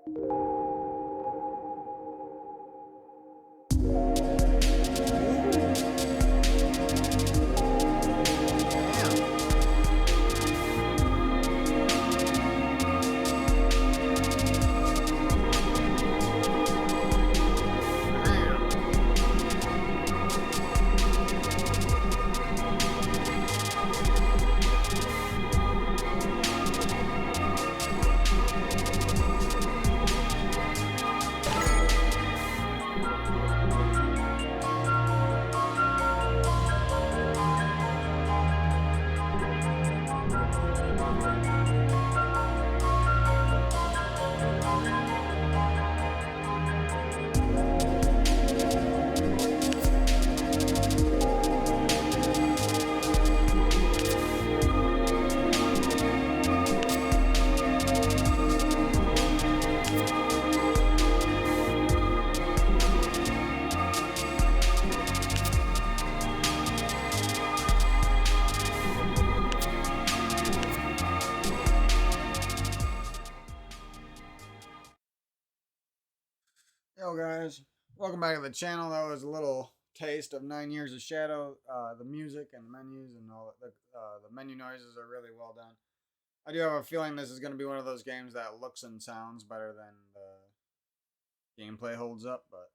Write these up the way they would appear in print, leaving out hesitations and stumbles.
Yo guys, welcome back to the channel. That was a little taste of 9 Years of Shadow. The music and the menus and all the menu noises are really well done. I do have a feeling this is going to be one of those games that looks and sounds better than the gameplay holds up, but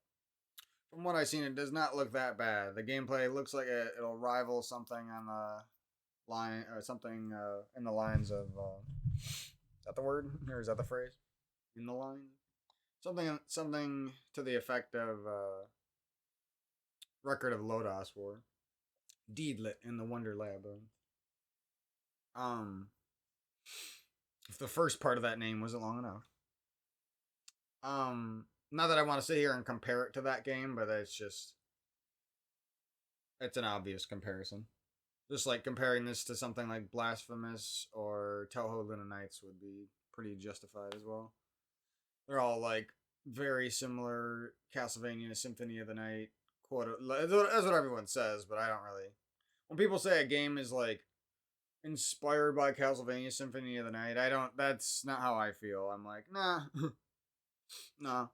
from what I've seen, it does not look that bad. The gameplay looks like it'll rival something on the line or something in the lines of. Is that the word or is that the phrase? In the lines. Something to the effect of Record of Lodos War. Deedlit in the Wonder Labyrinth. Um if the first part of that name wasn't long enough. Not that I want to sit here and compare it to that game, but it's an obvious comparison. Just like comparing this to something like Blasphemous or Toho Luna Nights would be pretty justified as well. They're all like very similar Castlevania Symphony of the Night quote. That's what everyone says, but I don't really. When people say a game is like inspired by Castlevania Symphony of the Night, I don't. That's not how I feel. I'm like, nah, nah.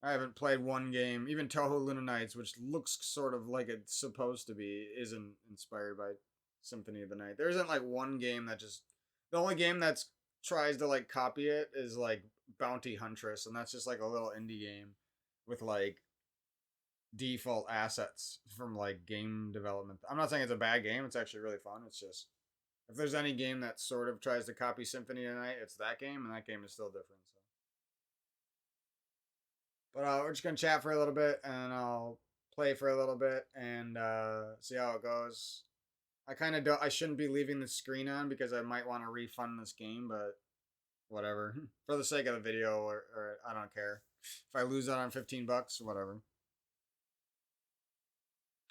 I haven't played one game. Even Toho Luna Nights, which looks sort of like it's supposed to be, isn't inspired by Symphony of the Night. There isn't like one game that just. The only game that's tries to like copy it is like Bounty Huntress, and that's just like a little indie game with like default assets from like game development. I'm not saying it's a bad game, it's actually really fun. It's just if there's any game that sort of tries to copy Symphony of the Night, it's that game, and that game is still different. So, but we're just gonna chat for a little bit, and I'll play for a little bit and see how it goes. I kind of don't. I shouldn't be leaving the screen on because I might want to refund this game, but whatever. For the sake of the video, or I don't care. If I lose out on $15, whatever.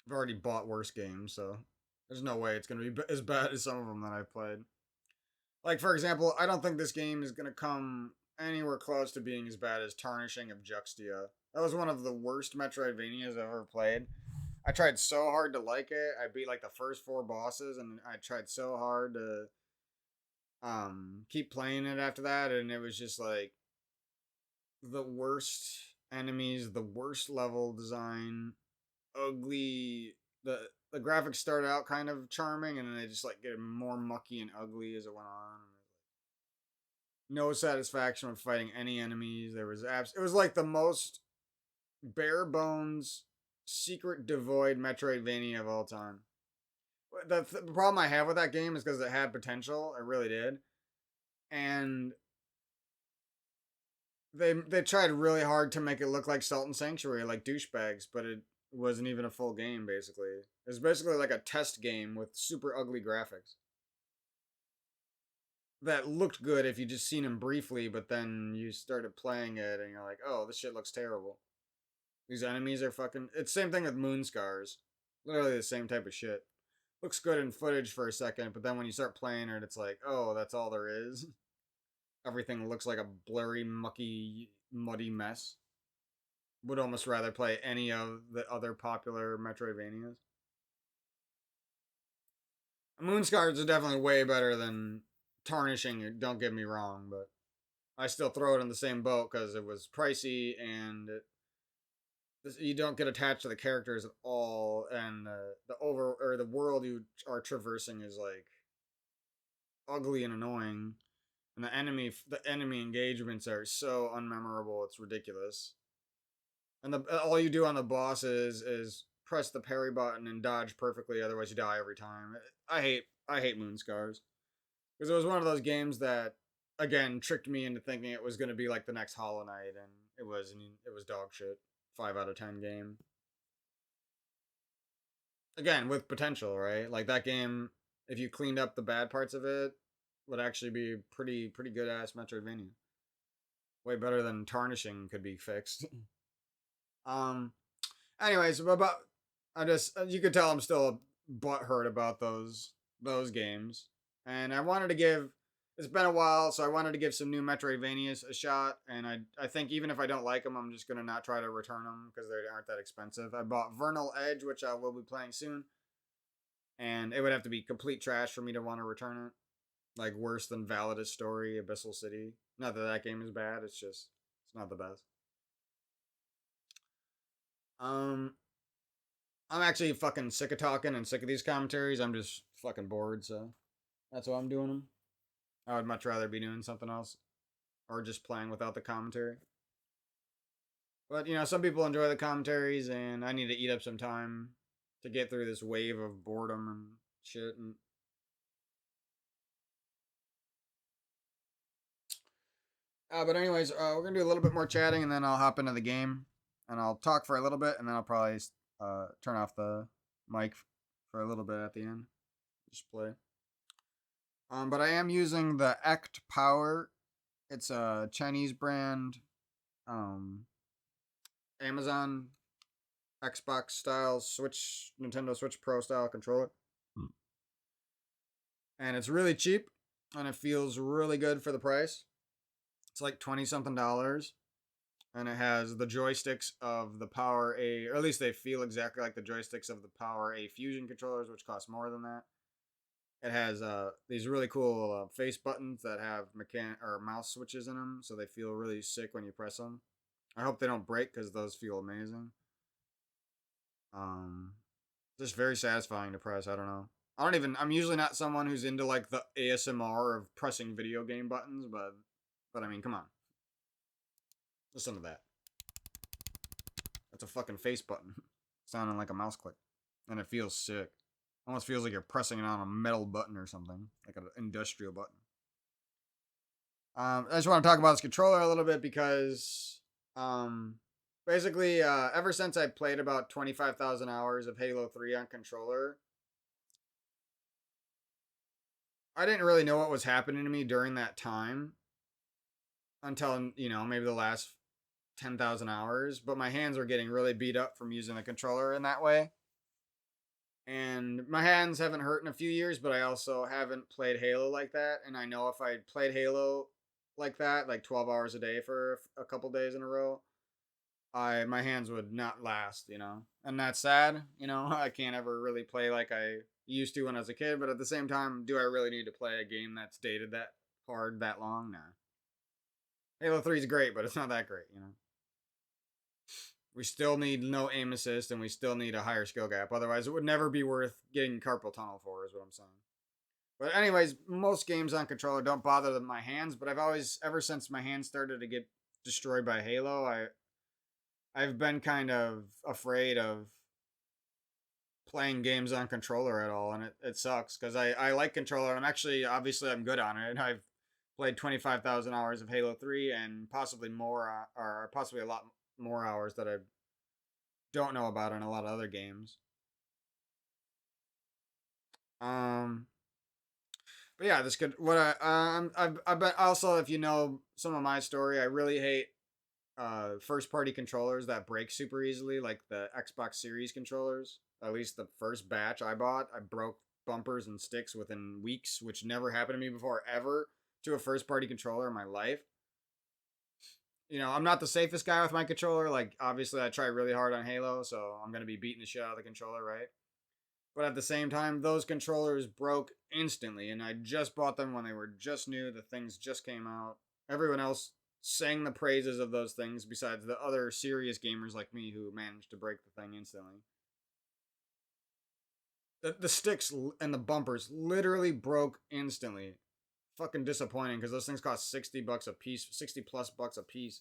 I've already bought worse games, so there's no way it's going to be as bad as some of them that I've played. Like, for example, I don't think this game is going to come anywhere close to being as bad as Tarnishing of Juxtia. That was one of the worst Metroidvanias I've ever played. I tried so hard to like it. I beat like the first 4 bosses, and I tried so hard to keep playing it after that, and it was just like the worst enemies, the worst level design, ugly. The graphics started out kind of charming, and then they just like get more mucky and ugly as it went on. No satisfaction with fighting any enemies. There was it was like the most bare bones, secret devoid Metroidvania of all time. The problem I have with that game is because it had potential. It really did, and they tried really hard to make it look like Salt and Sanctuary, like douchebags, but it wasn't even a full game. Basically, it was basically like a test game with super ugly graphics that looked good if you just seen them briefly, but then you started playing it and you're like, oh, this shit looks terrible. These enemies are fucking. It's the same thing with Moon Scars. Literally the same type of shit. Looks good in footage for a second, but then when you start playing it, it's like, oh, that's all there is. Everything looks like a blurry, mucky, muddy mess. Would almost rather play any of the other popular Metroidvanias. Moon Scars is definitely way better than Tarnishing, don't get me wrong, but I still throw it in the same boat because it was pricey and you don't get attached to the characters at all, and the world you are traversing is like ugly and annoying, and the enemy engagements are so unmemorable. It's ridiculous. And all you do on the bosses is press the parry button and dodge perfectly, otherwise you die every time. I hate Moonscars because it was one of those games that again tricked me into thinking it was going to be like the next Hollow Knight, and it was dog shit. 5 out of 10 game. Again, with potential, right? Like that game, if you cleaned up the bad parts of it, would actually be pretty good ass Metroidvania. Way better than tarnishing could be fixed. um. Anyways, about I just you could tell I'm still butthurt about those games, and I wanted to give. It's been a while, so I wanted to give some new Metroidvanias a shot, and I think even if I don't like them, I'm just gonna not try to return them because they aren't that expensive. I bought Vernal Edge, which I will be playing soon, and it would have to be complete trash for me to want to return it. Like worse than Validus Story, Abyssal City. Not that that game is bad. It's not the best. Um, I'm actually fucking sick of talking and sick of these commentaries. I'm just fucking bored, so that's why I'm doing them. I would much rather be doing something else or just playing without the commentary. But some people enjoy the commentaries, and I need to eat up some time to get through this wave of boredom and shit. And but anyways, we're gonna do a little bit more chatting, and then I'll hop into the game, and I'll talk for a little bit, and then I'll probably turn off the mic for a little bit at the end. Just play. But I am using the Act Power. It's a Chinese brand, um, Amazon Xbox style Switch, Nintendo Switch Pro style controller, and it's really cheap, and it feels really good for the price. It's like 20 something dollars, and it has the joysticks of the Power A, or at least they feel exactly like the joysticks of the Power A Fusion controllers, which cost more than that. It has these really cool face buttons that have mouse switches in them, so they feel really sick when you press them. I hope they don't break because those feel amazing. Um, just very satisfying to press. I don't know. I don't even. I'm usually not someone who's into like the ASMR of pressing video game buttons, but I mean, come on, listen to that. That's a fucking face button, sounding like a mouse click, and it feels sick. Almost feels like you're pressing it on a metal button or something, like an industrial button. I just want to talk about this controller a little bit because, um, basically, ever since I played about 25,000 hours of Halo 3 on controller, I didn't really know what was happening to me during that time until, maybe the last 10,000 hours, but my hands were getting really beat up from using the controller in that way. And my hands haven't hurt in a few years, but I also haven't played Halo like that. And I know if I played Halo like that, like 12 hours a day for a couple days in a row, my hands would not last. And that's sad. I can't ever really play like I used to when I was a kid, but at the same time, do I really need to play a game that's dated that hard that long? Nah. Halo 3 is great, but it's not that great. We still need no aim assist, and we still need a higher skill gap. Otherwise, it would never be worth getting carpal tunnel for, is what I'm saying. But anyways, most games on controller don't bother my hands, but ever since my hands started to get destroyed by Halo, I've been kind of afraid of playing games on controller at all, and it sucks because I like controller, and obviously I'm good on it, and I've played 25,000 hours of Halo 3 and possibly more, or possibly a lot more hours that I don't know about in a lot of other games. Um, but yeah, this could what I've been also, if you know some of my story, I really hate first party controllers that break super easily, like the Xbox Series controllers. At least the first batch I bought, I broke bumpers and sticks within weeks, which never happened to me before ever to a first party controller in my life. I'm not the safest guy with my controller. Like, obviously, I try really hard on Halo, so I'm going to be beating the shit out of the controller, right? But at the same time, those controllers broke instantly, and I just bought them when they were just new. The things just came out, Everyone else sang the praises of those things besides the other serious gamers like me who managed to break the thing instantly. The sticks and the bumpers literally broke instantly. Fucking disappointing because those things cost $60 a piece, 60 plus bucks a piece.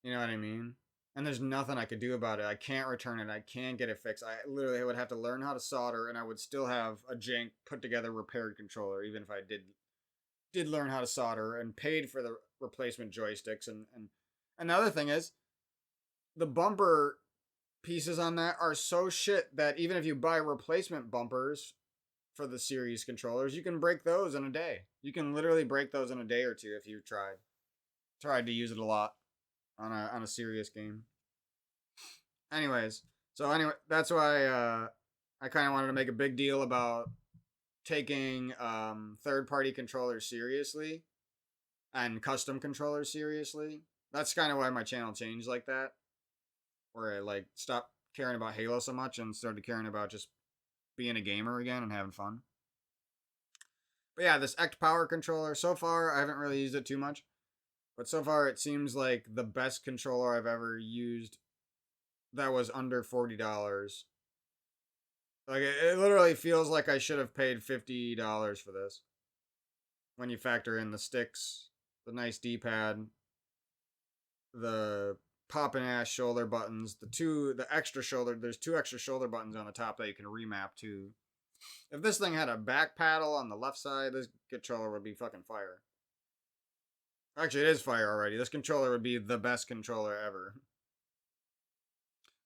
You know what I mean? And there's nothing I could do about it. I can't return it. I can't get it fixed. I literally would have to learn how to solder, and I would still have a jank put together repaired controller, even if I did learn how to solder and paid for the replacement joysticks. And the other thing is, the bumper pieces on that are so shit that even if you buy replacement bumpers for the series controllers, you can break those in a day. You can literally break those in a day or two if you tried to use it a lot on a serious game. Anyways, that's why I kind of wanted to make a big deal about taking third party controllers seriously and custom controllers seriously. That's kind of why my channel changed like that, where I like stopped caring about Halo so much and started caring about just being a gamer again and having fun. But yeah, this Ect Power controller, so far I haven't really used it too much, but so far it seems like the best controller I've ever used that was under $40. Like it literally feels like I should have paid $50 for this. When you factor in the sticks, the nice D-pad, the popping ass shoulder buttons, the extra shoulder. There's two extra shoulder buttons on the top that you can remap to. If this thing had a back paddle on the left side, this controller would be fucking fire. Actually, it is fire already. This controller would be the best controller ever.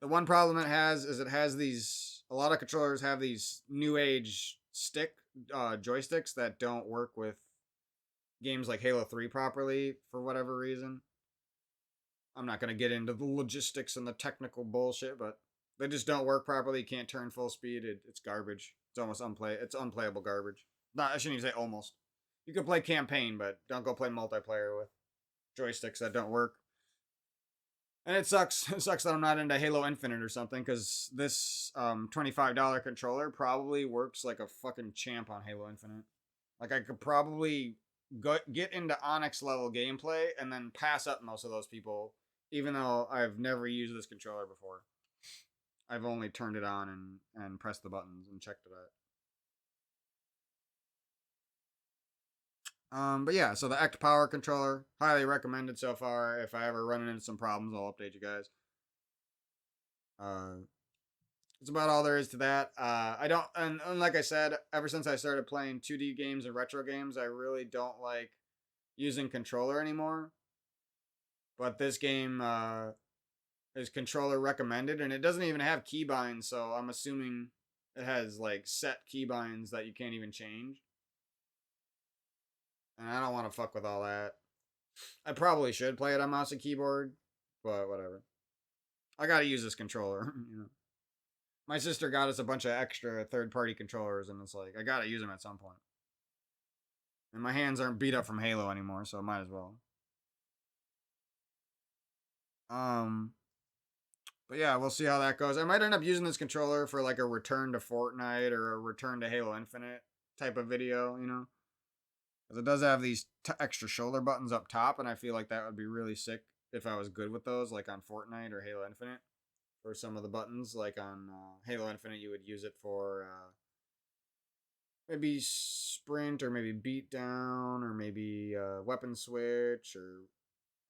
The one problem it has is it has these. A lot of controllers have these new age joysticks that don't work with games like Halo 3 properly for whatever reason. I'm not going to get into the logistics and the technical bullshit, but they just don't work properly. You can't turn full speed. It's garbage. It's almost it's unplayable garbage. Not, I shouldn't even say almost. You can play campaign, but don't go play multiplayer with joysticks that don't work. And it sucks. It sucks that I'm not into Halo Infinite or something, because this $25 controller probably works like a fucking champ on Halo Infinite. Like, I could probably get into Onyx level gameplay and then pass up most of those people, even though I've never used this controller before. I've only turned it on and pressed the buttons and checked it out. But yeah, so the Ect Power controller, highly recommended so far. If I ever run into some problems, I'll update you guys. That's about all there is to that. I don't, and like I said, ever since I started playing 2D games and retro games, I really don't like using controller anymore. But this game is controller recommended, and it doesn't even have keybinds, so I'm assuming it has like set keybinds that you can't even change. And I don't want to fuck with all that. I probably should play it on mouse and keyboard, but whatever. I gotta use this controller, you know. My sister got us a bunch of extra third-party controllers, and it's like, I gotta use them at some point. And my hands aren't beat up from Halo anymore, so I might as well. But yeah, we'll see how that goes. I might end up using this controller for like a return to Fortnite or a return to Halo Infinite type of video, you know? Because it does have these extra shoulder buttons up top, and I feel like that would be really sick if I was good with those, like on Fortnite or Halo Infinite. For some of the buttons, like on Halo Infinite, you would use it for maybe sprint or maybe beat down or maybe weapon switch or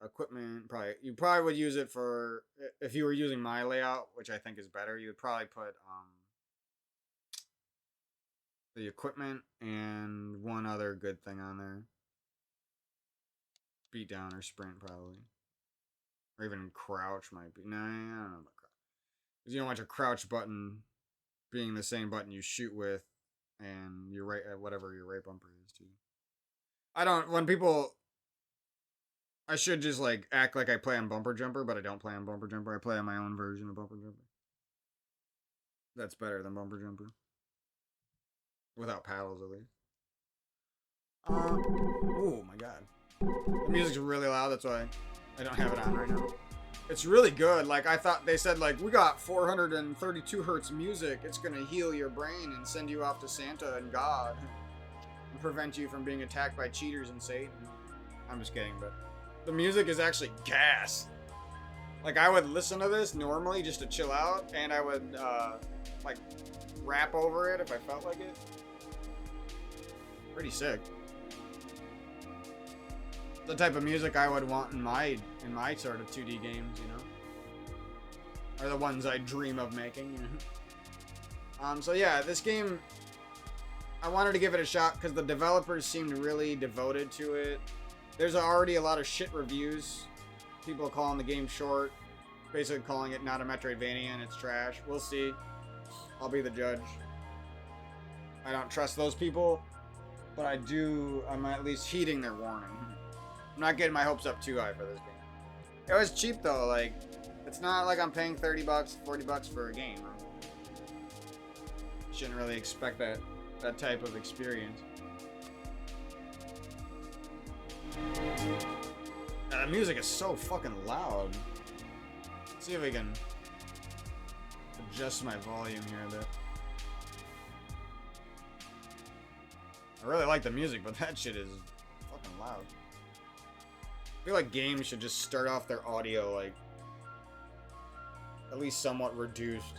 equipment. You probably would use it for, if you were using my layout, which I think is better, you would probably put the equipment and one other good thing on there. Beat down or sprint probably. Or even crouch might be. No, I don't know about crouch. Because you don't want your crouch button being the same button you shoot with and your right, whatever your right bumper is too. I should just like act like I play on Bumper Jumper, but I don't play on Bumper Jumper. I play on my own version of Bumper Jumper. That's better than Bumper Jumper. Without paddles, at least. Oh my god. The music's really loud, that's why I don't have it on right now. It's really good. Like, I thought they said, like, we got 432 hertz music. It's gonna heal your brain and send you off to Santa and God and prevent you from being attacked by cheaters and Satan. I'm just kidding, but the music is actually gas. Like, I would listen to this normally just to chill out, and I would, like, rap over it if I felt like it. Pretty sick. The type of music I would want in my sort of 2D games, you know? Are the ones I dream of making, you know? So yeah, this game, I wanted to give it a shot because the developers seemed really devoted to it. There's already a lot of shit reviews. People calling the game short, basically calling it not a metroidvania and it's trash. We'll see. I'll be the judge. I don't trust those people, but I'm at least heeding their warning. I'm not getting my hopes up too high for this game. It was cheap though, like, it's not like I'm paying $30, $40 for a game. Shouldn't really expect that type of experience. The music is so fucking loud. Let's see if we can adjust my volume here a bit. I really like the music, but that shit is fucking loud. I feel like games should just start off their audio, like, at least somewhat reduced.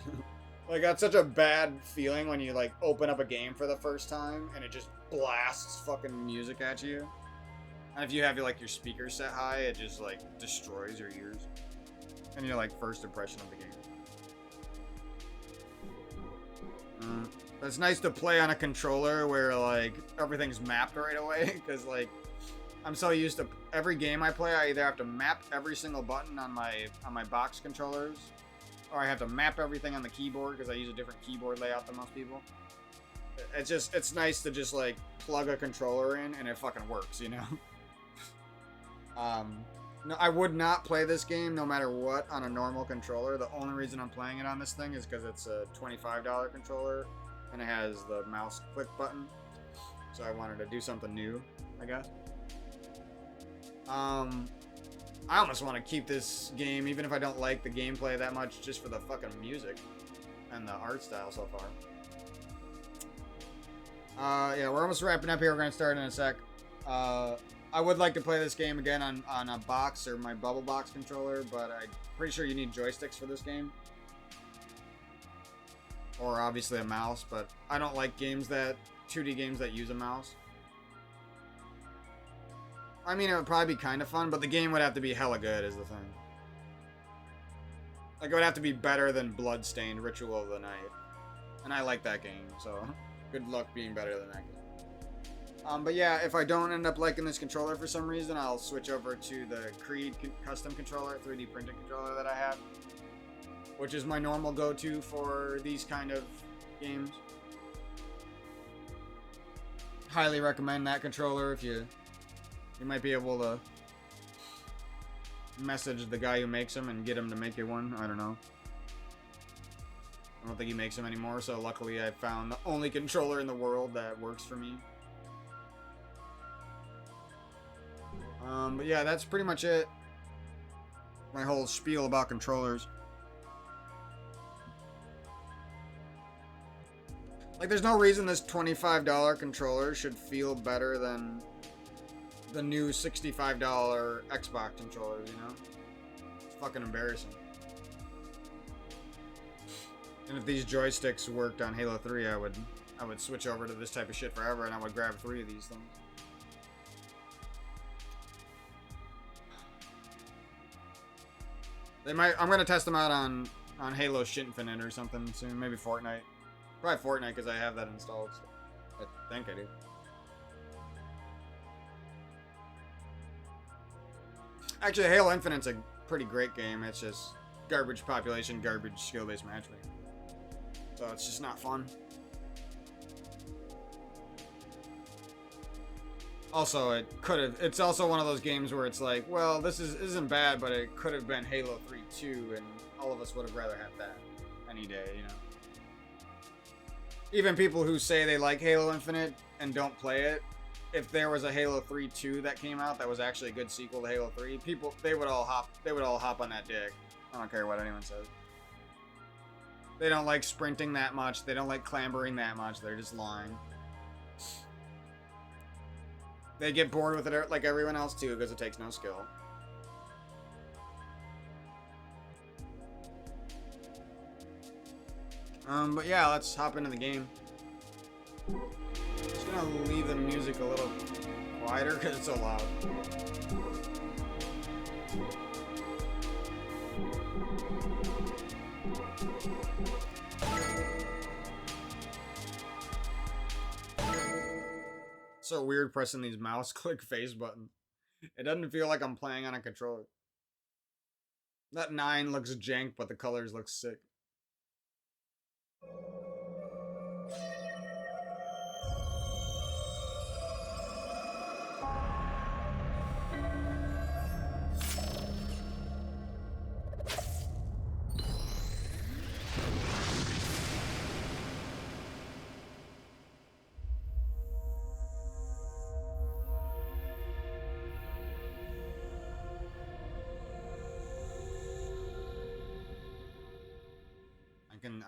Like, that's such a bad feeling when you, like, open up a game for the first time and it just blasts fucking music at you. And if you have, like, your speakers set high, it just, like, destroys your ears. And your, like, first impression of the game. But it's nice to play on a controller where, like, everything's mapped right away. Because, like, I'm so used to every game I play, I either have to map every single button on my box controllers, or I have to map everything on the keyboard because I use a different keyboard layout than most people. It's nice to just, like, plug a controller in and it fucking works, you know? No, I would not play this game no matter what on a normal controller. The only reason I'm playing it on this thing is because it's a $25 controller and it has the mouse click button. So I wanted to do something new, I guess. I almost want to keep this game, even if I don't like the gameplay that much, just for the fucking music and the art style so far. Yeah, we're almost wrapping up here. We're going to start in a sec. I would like to play this game again on a box or my bubble box controller, but I'm pretty sure you need joysticks for this game. Or obviously a mouse, but I don't like 2D games that use a mouse. I mean, it would probably be kind of fun, but the game would have to be hella good is the thing. Like, it would have to be better than Bloodstained Ritual of the Night. And I like that game, so good luck being better than that game. But yeah, if I don't end up liking this controller for some reason, I'll switch over to the Creed custom controller, 3D printed controller that I have, which is my normal go-to for these kind of games. Highly recommend that controller if you might be able to message the guy who makes them and get him to make you one. I don't know. I don't think he makes them anymore, so luckily I found the only controller in the world that works for me. But yeah, that's pretty much it. My whole spiel about controllers. Like, there's no reason this $25 controller should feel better than the new $65 Xbox controllers, you know? It's fucking embarrassing. And if these joysticks worked on Halo 3, I would switch over to this type of shit forever, and I would grab 3 of these things. I'm gonna test them out on Halo Infinite or something soon. Maybe Fortnite. Probably Fortnite because I have that installed. So I think I do. Actually, Halo Infinite's a pretty great game. It's just garbage population, garbage skill-based matchmaking. So it's just not fun. Also, it's also one of those games where it's like, well, this isn't bad, but it could have been Halo 3 too, and all of us would have rather had that any day, you know? Even people who say they like Halo Infinite and don't play it, if there was a Halo 3 2 that came out that was actually a good sequel to Halo 3, they would all hop on that dick. I don't care what anyone says. They don't like sprinting that much. They don't like clambering that much. They're just lying. they get bored with it like everyone else too, because it takes no skill. But yeah, let's hop into the game. Just gonna leave the music a little quieter because it's so loud. So weird pressing these mouse click face buttons. It doesn't feel like I'm playing on a controller. That 9 looks jank, but the colors look sick.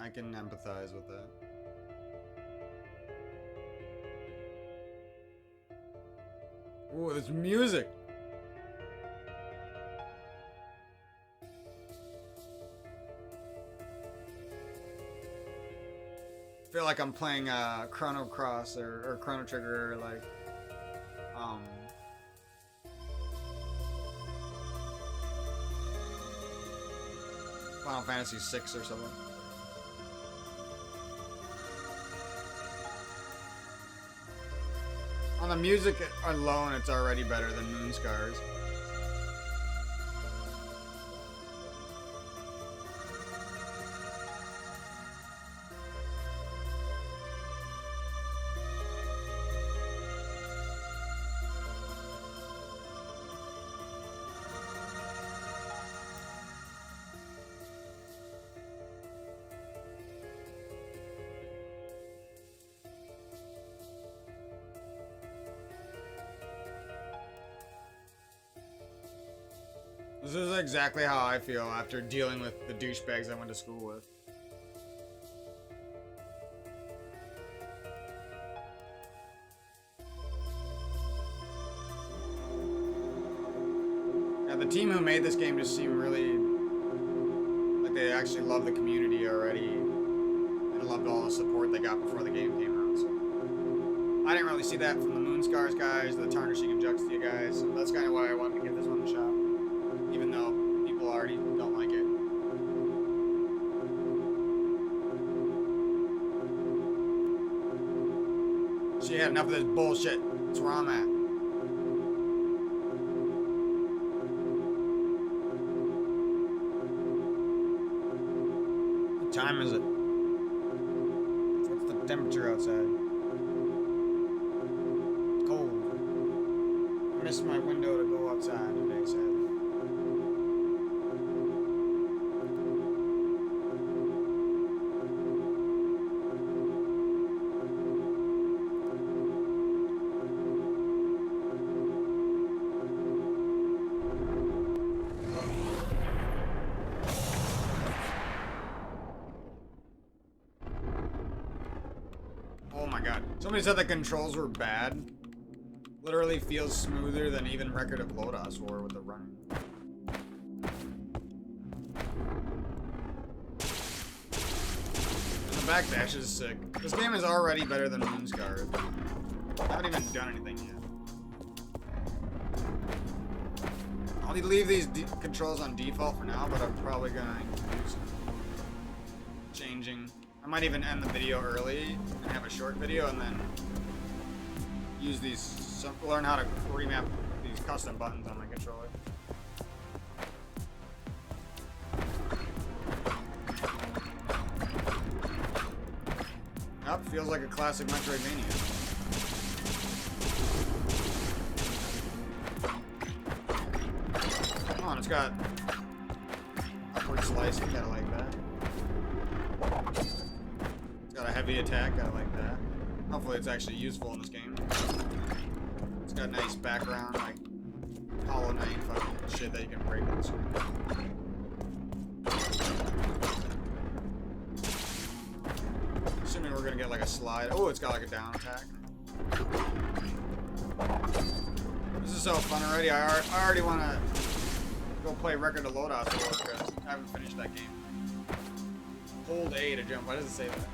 I can empathize with that. Ooh, there's music. I feel like I'm playing Chrono Cross or Chrono Trigger or like Final Fantasy VI or something. On the music alone, it's already better than Moonscars. This is exactly how I feel after dealing with the douchebags I went to school with. Yeah, the team who made this game just seemed really like they actually love the community already and loved all the support they got before the game came out. So I didn't really see that from the Moonscars guys, the Tarnishing and Juxtia guys, so that's kind of why I wanted to give this one a shot. Even though people already don't like it. She had enough of this bullshit. That's where I'm at. What time is it? What's the temperature outside? Cold. I missed my window to go outside today, sadly. Oh my god. Somebody said the controls were bad. Literally feels smoother than even Record of Lodos were with the running. And the backdash is sick. This game is already better than Moonscar. I haven't even done anything yet. I'll leave these controls on default for now, but I'm probably gonna use changing. I might even end the video early and have a short video and then use these, learn how to remap these custom buttons on my controller. Yep, feels like a classic metroidvania. Come on, it's got upward slice, I kinda like that. It's got a heavy attack, I like that. Hopefully it's actually useful in this game. It's got a nice background, like Hollow Knight fucking shit that you can break on the screen. Assuming we're gonna get like a slide. Oh, it's got like a down attack. so fun already. I already want to go play Record of Loadout because I haven't finished that game. Hold A to jump. Why does it say that?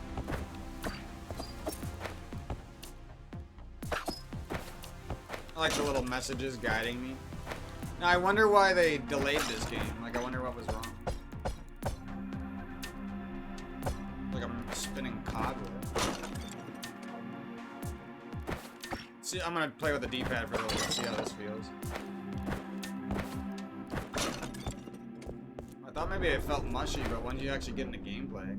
I like the little messages guiding me. Now I wonder why they delayed this game. Like I wonder what was wrong. Like I'm spinning cog with it. See, I'm gonna play with the D-pad for a little bit, see how this feels. I thought maybe it felt mushy, but when you actually get into gameplay.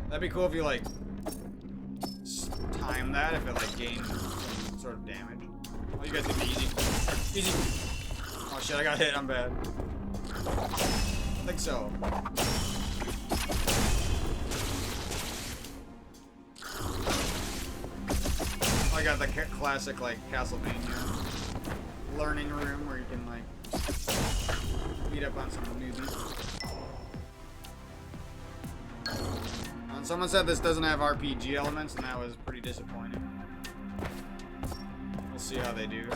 That'd be cool if you like time that, if it like gained some sort of damage. Oh, you guys did me easy. Easy. Oh shit, I got hit, I'm bad. I think so. Oh, I got the classic like Castlevania learning room where you can like beat up on some newbies. Someone said this doesn't have RPG elements, and that was pretty disappointing. We'll see how they do.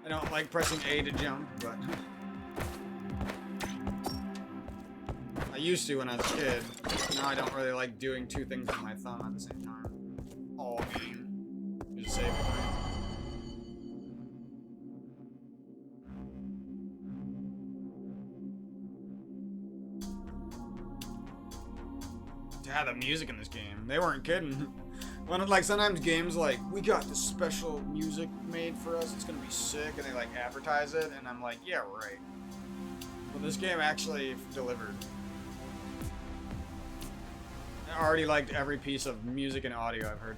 I don't like pressing A to jump, but I used to when I was a kid. Now I don't really like doing two things with my thumb at the same time. All game. Just save it. Yeah, the music in this game. They weren't kidding. When like sometimes games like, we got this special music made for us, it's gonna be sick, and they like advertise it, and I'm like, yeah, right. But this game actually delivered. I already liked every piece of music and audio I've heard.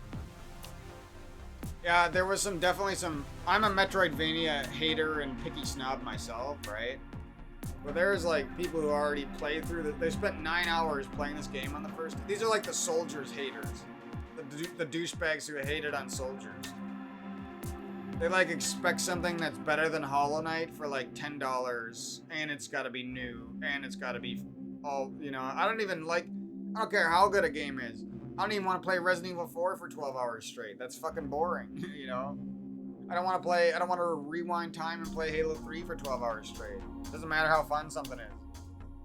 Yeah, there was definitely some. I'm a Metroidvania hater and picky snob myself, right? But there's like people who already played through they spent 9 hours playing this game on the first. These are like the Soldiers haters, the douchebags who hated on Soldiers. They like expect something that's better than Hollow Knight for like $10, and it's got to be new, and it's got to be all, you know. I don't care how good a game is. I don't even want to play Resident Evil 4 for 12 hours straight. That's fucking boring, you know. I don't want to rewind time and play Halo 3 for 12 hours straight. Doesn't matter how fun something is.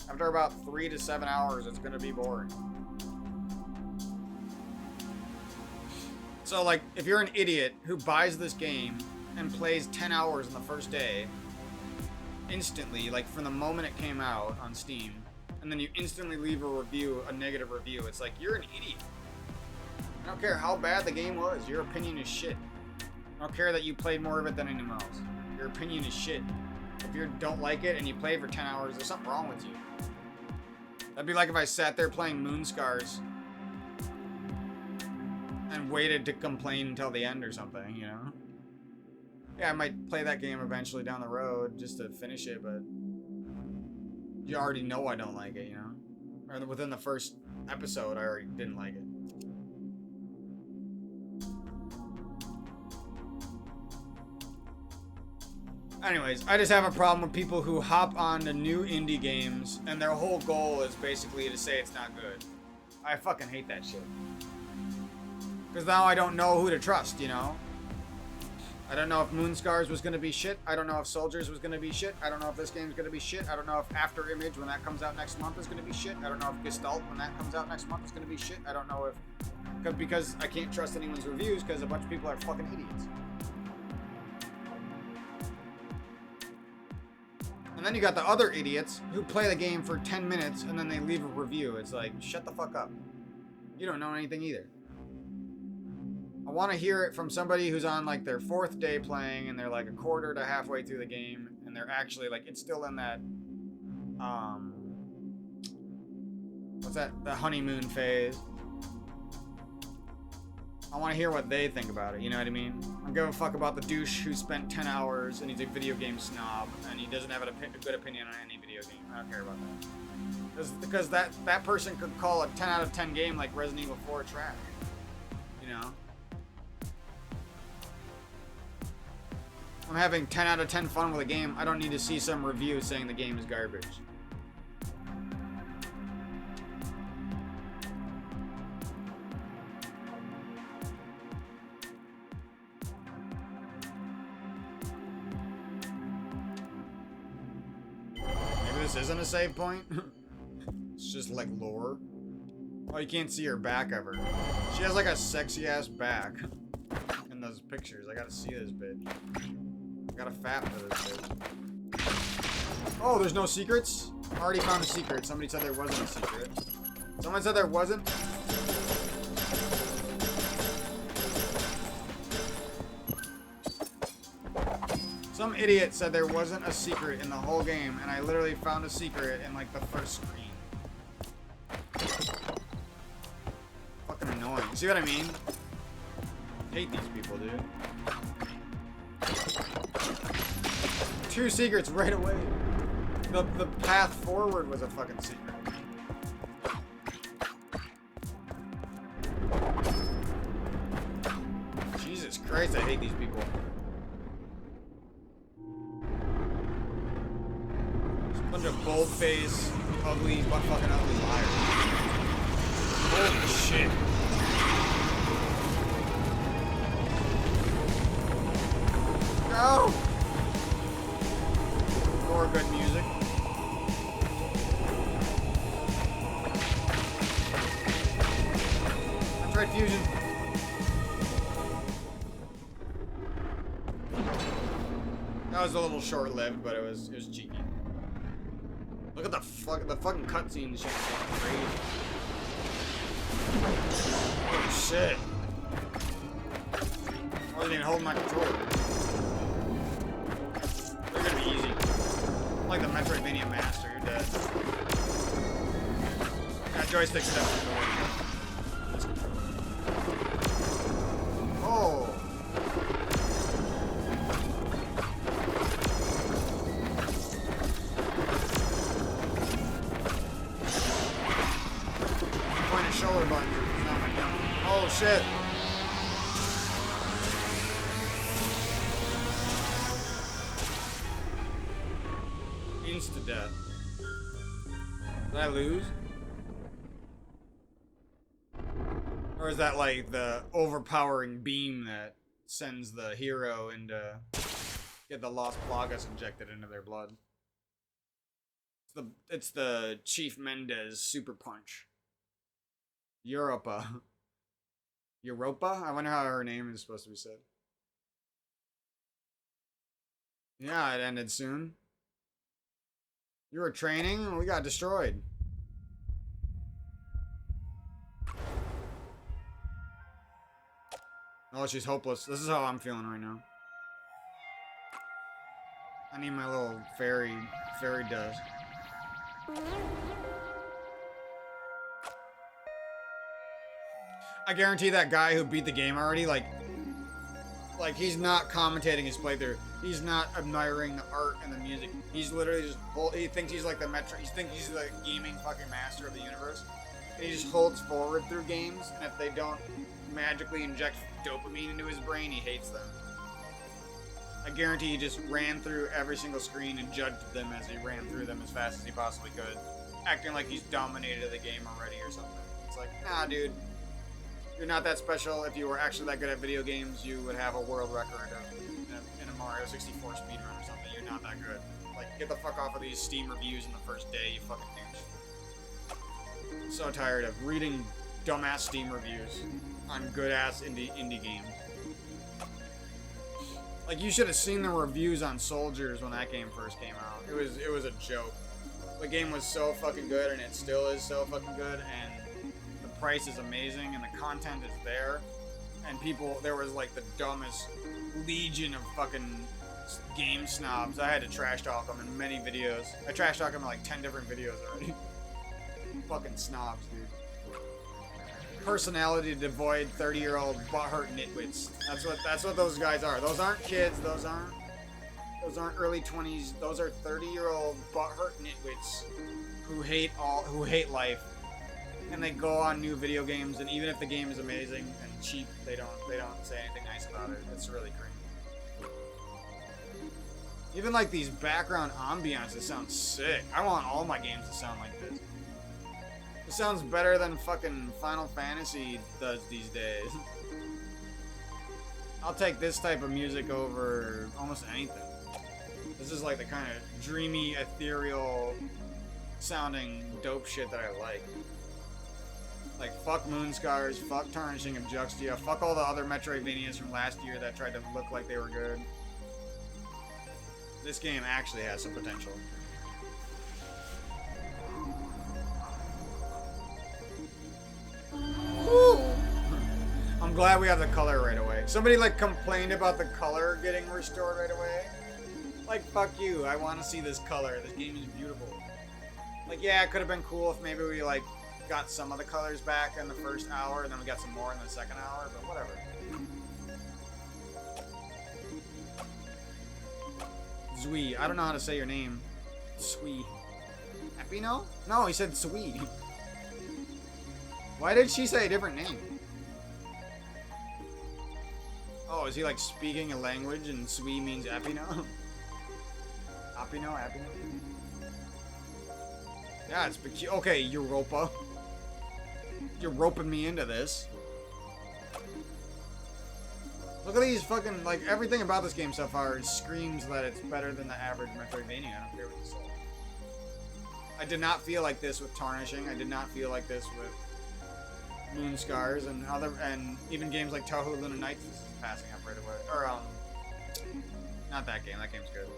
After about 3 to 7 hours, it's gonna be boring. So like, if you're an idiot who buys this game and plays 10 hours in the first day, instantly, like from the moment it came out on Steam, and then you instantly leave a negative review, it's like, you're an idiot. I don't care how bad the game was, your opinion is shit. I don't care that you played more of it than anyone else. Your opinion is shit. If you don't like it and you played for 10 hours, there's something wrong with you. That'd be like if I sat there playing Moonscars and waited to complain until the end or something, you know? Yeah, I might play that game eventually down the road just to finish it, but you already know I don't like it, you know? Or within the first episode, I already didn't like it. Anyways, I just have a problem with people who hop on to new indie games and their whole goal is basically to say it's not good. I fucking hate that shit. Because now I don't know who to trust, you know? I don't know if Moonscars was gonna be shit. I don't know if Soldiers was gonna be shit. I don't know if this game's gonna be shit. I don't know if After Image, when that comes out next month, is gonna be shit. I don't know if Gestalt, when that comes out next month, is gonna be shit. I don't know if... Because I can't trust anyone's reviews because a bunch of people are fucking idiots. And then you got the other idiots who play the game for 10 minutes and then they leave a review. It's like, shut the fuck up. You don't know anything either. I want to hear it from somebody who's on like their 4th day playing and they're like a quarter to halfway through the game and they're actually like, it's still in that, what's that? The honeymoon phase. I want to hear what they think about it, you know what I mean? I don't give a fuck about the douche who spent 10 hours and he's a video game snob and he doesn't have a good opinion on any video game. I don't care about that. Because that person could call a 10 out of 10 game like Resident Evil 4 trash. You know? I'm having 10 out of 10 fun with a game. I don't need to see some review saying the game is garbage. this isn't a save point. It's just like lore. Oh, you can't see her back ever. She has like a sexy ass back in those pictures. I gotta see this bitch. I got a fat for this bitch. Oh, there's no secrets? I already found a secret. Somebody said there wasn't a secret. Someone said there wasn't? Some idiot said there wasn't a secret in the whole game, and I literally found a secret in like the first screen. Fucking annoying. See what I mean? I hate these people, dude. 2 secrets right away. The path forward was a fucking secret. Jesus Christ, I hate these people. Bunch of bold-faced, ugly, fucking ugly liars. Holy shit. Go! More good music. Metroid Fusion. That was a little short-lived, but it was cheeky. Look at the fucking cutscene shit. Crazy. Oh shit. I wasn't even holding my controller. They're gonna be easy. I'm like the Metroidvania master, you're dead. That joystick's definitely going. Oh. Shoulder button. Oh shit. Insta-death. Did I lose? Or is that like the overpowering beam that sends the hero into get the Lost Plagas injected into their blood? It's the Chief Mendez super punch. Europa. Europa? I wonder how her name is supposed to be said. Yeah, it ended soon. You were training? We got destroyed. Oh, she's hopeless. This is how I'm feeling right now. I need my little fairy dust. I guarantee that guy who beat the game already, like he's not commentating his playthrough. He's not admiring the art and the music. He's literally just, he thinks he's like the he thinks he's the gaming fucking master of the universe. And he just holds forward through games, and if they don't magically inject dopamine into his brain, he hates them. I guarantee he just ran through every single screen and judged them as he ran through them as fast as he possibly could, acting like he's dominated the game already or something. It's like, nah, dude. You're not that special. If you were actually that good at video games, you would have a world record in a Mario 64 speedrun or something. You're not that good. Like, get the fuck off of these Steam reviews in the first day, you fucking douche. So tired of reading dumbass Steam reviews on good-ass indie games. Like, you should have seen the reviews on Soldiers when that game first came out. It was a joke. The game was so fucking good, and it still is so fucking good, and the price is amazing, and the content is there, and there was like the dumbest legion of fucking game snobs. I had to trash talk them in many videos. I trash talk them in like 10 different videos already. Fucking snobs, dude. Personality devoid 30-year-old butthurt nitwits. That's what those guys are. Those aren't kids. Those aren't early 20s. Those are 30-year-old butthurt nitwits who hate life. And they go on new video games, and even if the game is amazing and cheap, they don't say anything nice about it. It's really cringe. Even like these background ambiances sound sick. I want all my games to sound like this. It sounds better than fucking Final Fantasy does these days. I'll take this type of music over almost anything. This is like the kind of dreamy, ethereal sounding dope shit that I like. Like, fuck Moonscars, fuck Tarnishing of Juxtia, fuck all the other Metroidvanias from last year that tried to look like they were good. This game actually has some potential. Woo! I'm glad we have the color right away. Somebody, like, complained about the color getting restored right away. Like, fuck you, I want to see this color. This game is beautiful. Like, yeah, it could have been cool if maybe we, like, got some of the colors back in the first hour, and then we got some more in the second hour, but whatever. Zui. I don't know how to say your name. Sui. Epino? No, he said Sui. Why did she say a different name? Oh, is he like speaking a language and Sui means Epino? Apino? Epino? Yeah, it's peculiar. Okay, Europa. You're roping me into this. Look at these fucking, like, everything about this game so far screams that it's better than the average Metroidvania. I don't care what you say. I did not feel like this with Tarnishing. I did not feel like this with Moonscars and even games like Touhou Luna Nights. This is passing up right away. Or, not that game. That game's good.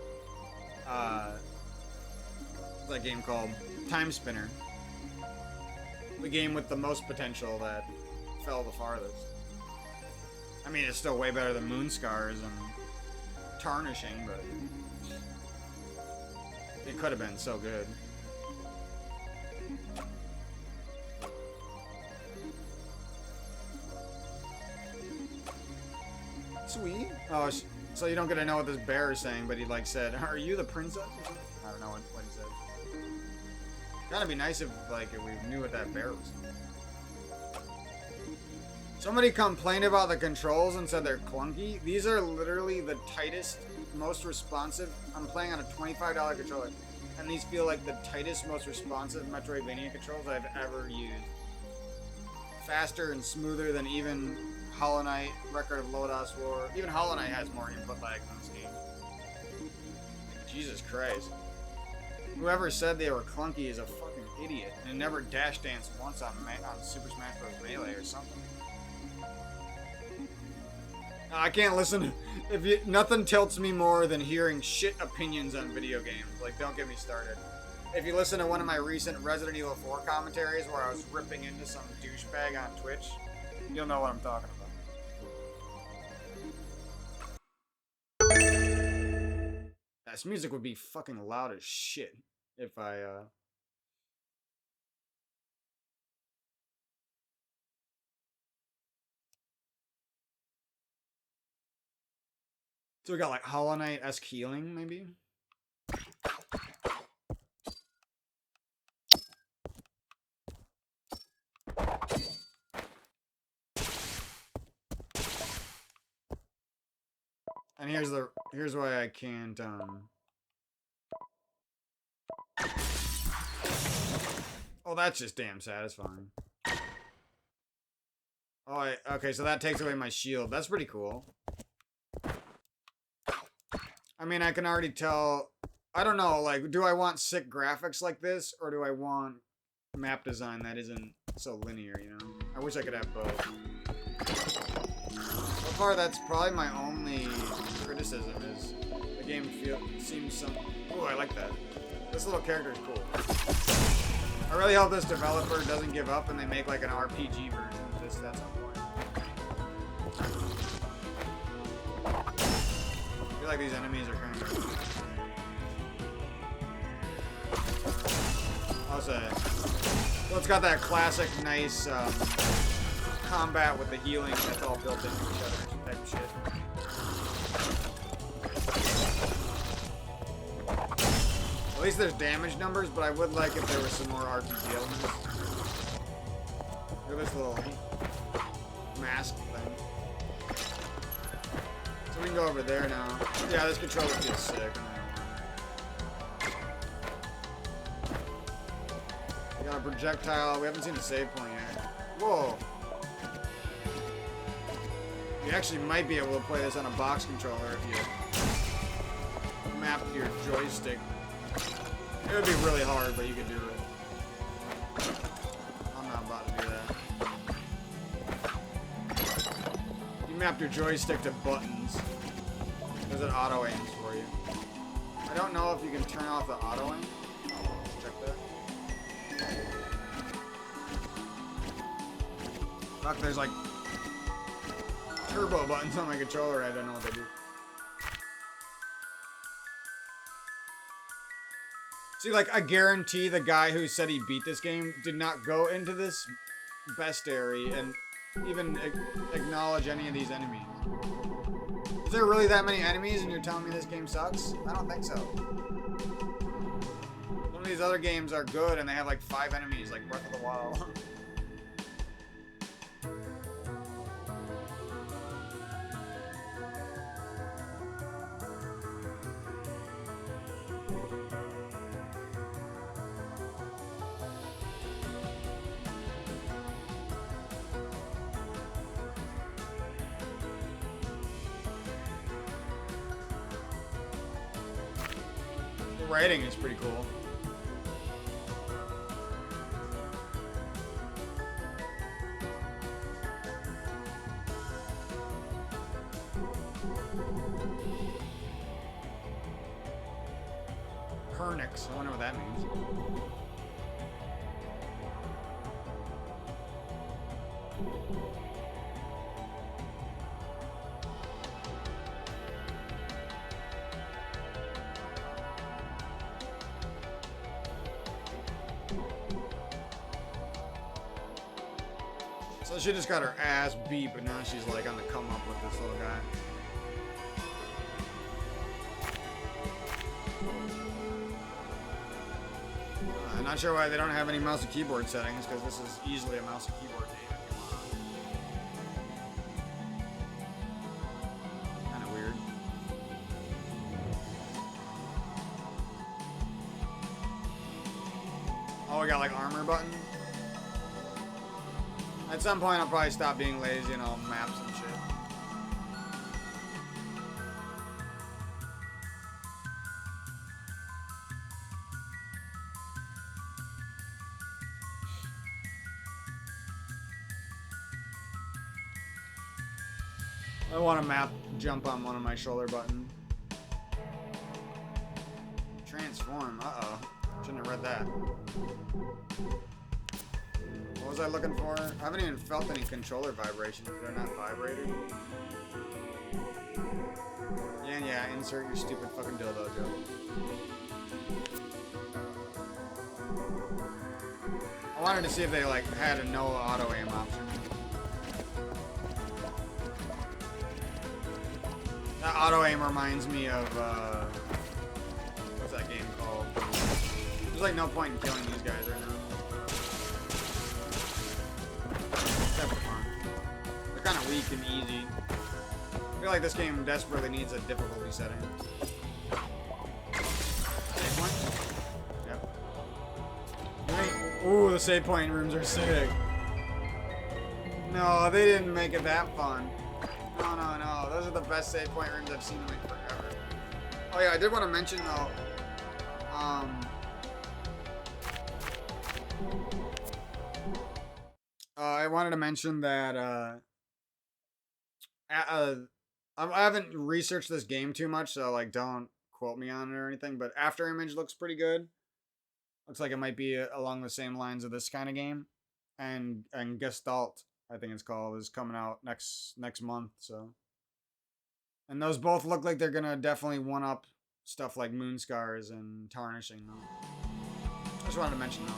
What's that game called? Time Spinner. The game with the most potential that fell the farthest. I mean, it's still way better than Moonscars and Tarnishing, but it could have been so good. Sweet. Oh, so you don't get to know what this bear is saying, but he like said, "Are you the princess?" or something? I don't know what he said. Gotta be nice if we knew what that bear was. Somebody complained about the controls and said they're clunky. These are literally the tightest, most responsive. I'm playing on a $25 controller, and these feel like the tightest, most responsive Metroidvania controls I've ever used. Faster and smoother than even Hollow Knight, Record of Lodoss War. Even Hollow Knight has more input lag than this game. Like, Jesus Christ. Whoever said they were clunky is a fucking idiot and never dash danced once on Super Smash Bros. Melee or something. I can't listen. Nothing tilts me more than hearing shit opinions on video games. Like, don't get me started. If you listen to one of my recent Resident Evil 4 commentaries where I was ripping into some douchebag on Twitch, you'll know what I'm talking about. This music would be fucking loud as shit if I, So we got like Hollow Knight-esque healing, maybe? And here's why I can't, Oh, that's just damn satisfying. Oh, okay, so that takes away my shield. That's pretty cool. I mean, I can already tell... I don't know, like, do I want sick graphics like this, or do I want map design that isn't so linear, you know? I wish I could have both. So far, that's probably my only criticism, is the game seems some... Ooh, I like that. This little character is cool. I really hope this developer doesn't give up and they make, like, an RPG version of this at some point. I feel like these enemies are kind of... I'll say. So it's got that classic, nice combat with the healing that's all built into each other type of shit. At least there's damage numbers, but I would like if there was some more RPG elements. Look at this little mask thing. So we can go over there now. Yeah, this controller feels sick. We got a projectile. We haven't seen a save point yet. Whoa. You actually might be able to play this on a box controller if you map your joystick It would be really hard, but you could do it. I'm not about to do that. You map your joystick to buttons, because it auto aims for you. I don't know if you can turn off the auto aim. Check that. Fuck, there's like turbo buttons on my controller. I don't know what they do. See, like, I guarantee the guy who said he beat this game did not go into this bestiary and even acknowledge any of these enemies. Is there really that many enemies and you're telling me this game sucks? I don't think so. Some of these other games are good and they have like 5 enemies, like Breath of the Wild. The writing is pretty cool. Pernix, I wonder what that means. So she just got her ass beat, but now she's like on the come up with this little guy. I'm not sure why they don't have any mouse and keyboard settings, because this is easily a mouse and keyboard game if you want. Kind of weird. Oh, we got like armor button. At some point, I'll probably stop being lazy and I'll maps and shit. I want a map jump on one of my shoulder buttons. Transform. Uh-oh. Shouldn't have read that. What was I looking for? I haven't even felt any controller vibrations. They're not vibrating. Yeah, insert your stupid fucking dildo joke. I wanted to see if they like had a no auto aim option. That auto aim reminds me of what's that game called? There's like no point in killing these guys right now. Except for fun. They're kind of weak and easy. I feel like this game desperately needs a difficulty setting. Save point? Yep. Ooh, the save point rooms are sick. No, they didn't make it that fun. No. Those are the best save point rooms I've seen in like forever. Oh yeah, I did want to mention though, I wanted to mention that I haven't researched this game too much, so like don't quote me on it or anything, but After Image looks pretty good. Looks like it might be along the same lines of this kind of game. And Gestalt, I think it's called, is coming out next month, so. And those both look like they're gonna definitely one-up stuff like Moonscars and Tarnishing, though. I just wanted to mention those.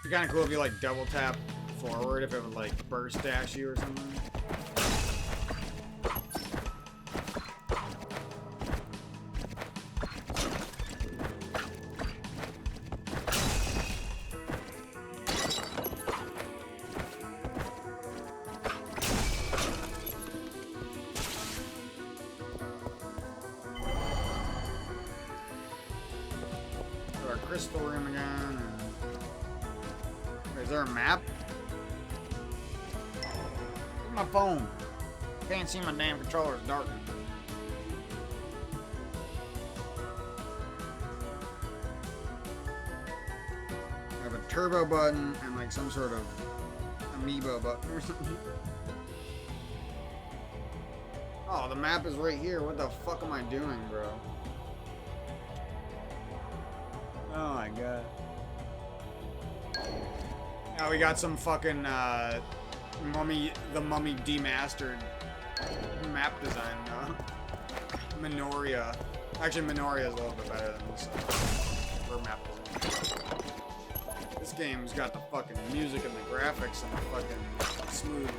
It'd be kind of cool if you like double tap forward, if it would like burst dash you or something. crystal room again. And... Wait, is there a map? Look at my phone. Can't see my damn controller. It's dark. I have a turbo button and like some sort of amiibo button or something. Oh, the map is right here. What the fuck am I doing, bro? Oh my god. Now we got some fucking the mummy demastered map design. Minoria. Actually, Minoria is a little bit better than this for map design. This game's got the fucking music and the graphics and the fucking smooth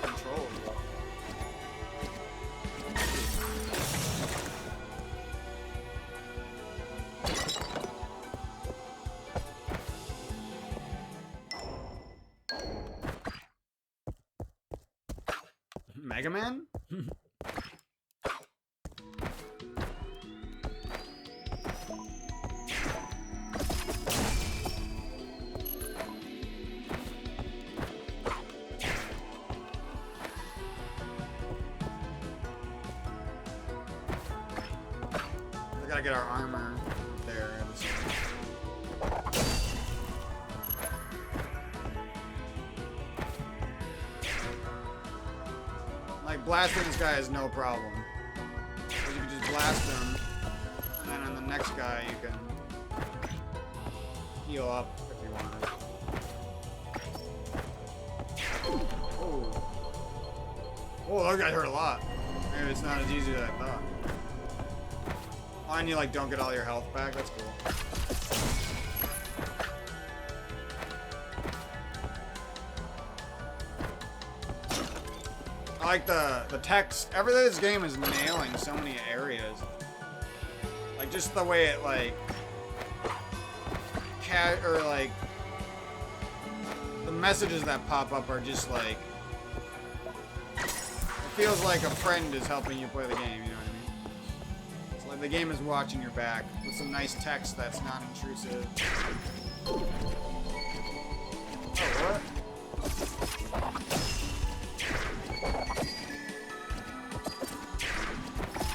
controls. Mega Man? We gotta get our armor there. Like, blasting this guy is no problem. Because you can just blast him, and then on the next guy you can heal up if you want. Oh. Oh, that guy hurt a lot. Maybe it's not as easy as I thought. Oh, and you like don't get all your health back. That's cool. I like the text. Everything in this game is nailing so many areas. Like just the way it like or like the messages that pop up are just like it feels like a friend is helping you play the game. You know what I mean? It's like the game is watching your back with some nice text that's not intrusive. Oh, what?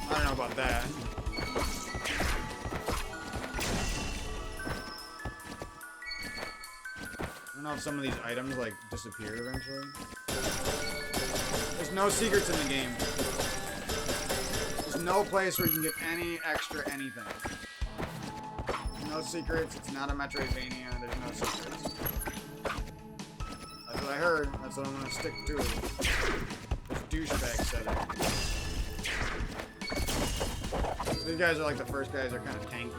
I don't know about that. I don't know if some of these items like disappear eventually. There's no secrets in the game. There's no place where you can get any extra anything. No secrets. It's not a metroidvania. There's no secrets. That's what I heard. That's what I'm gonna stick to. This douchebag said it. These guys are like the first guys are kind of tanky.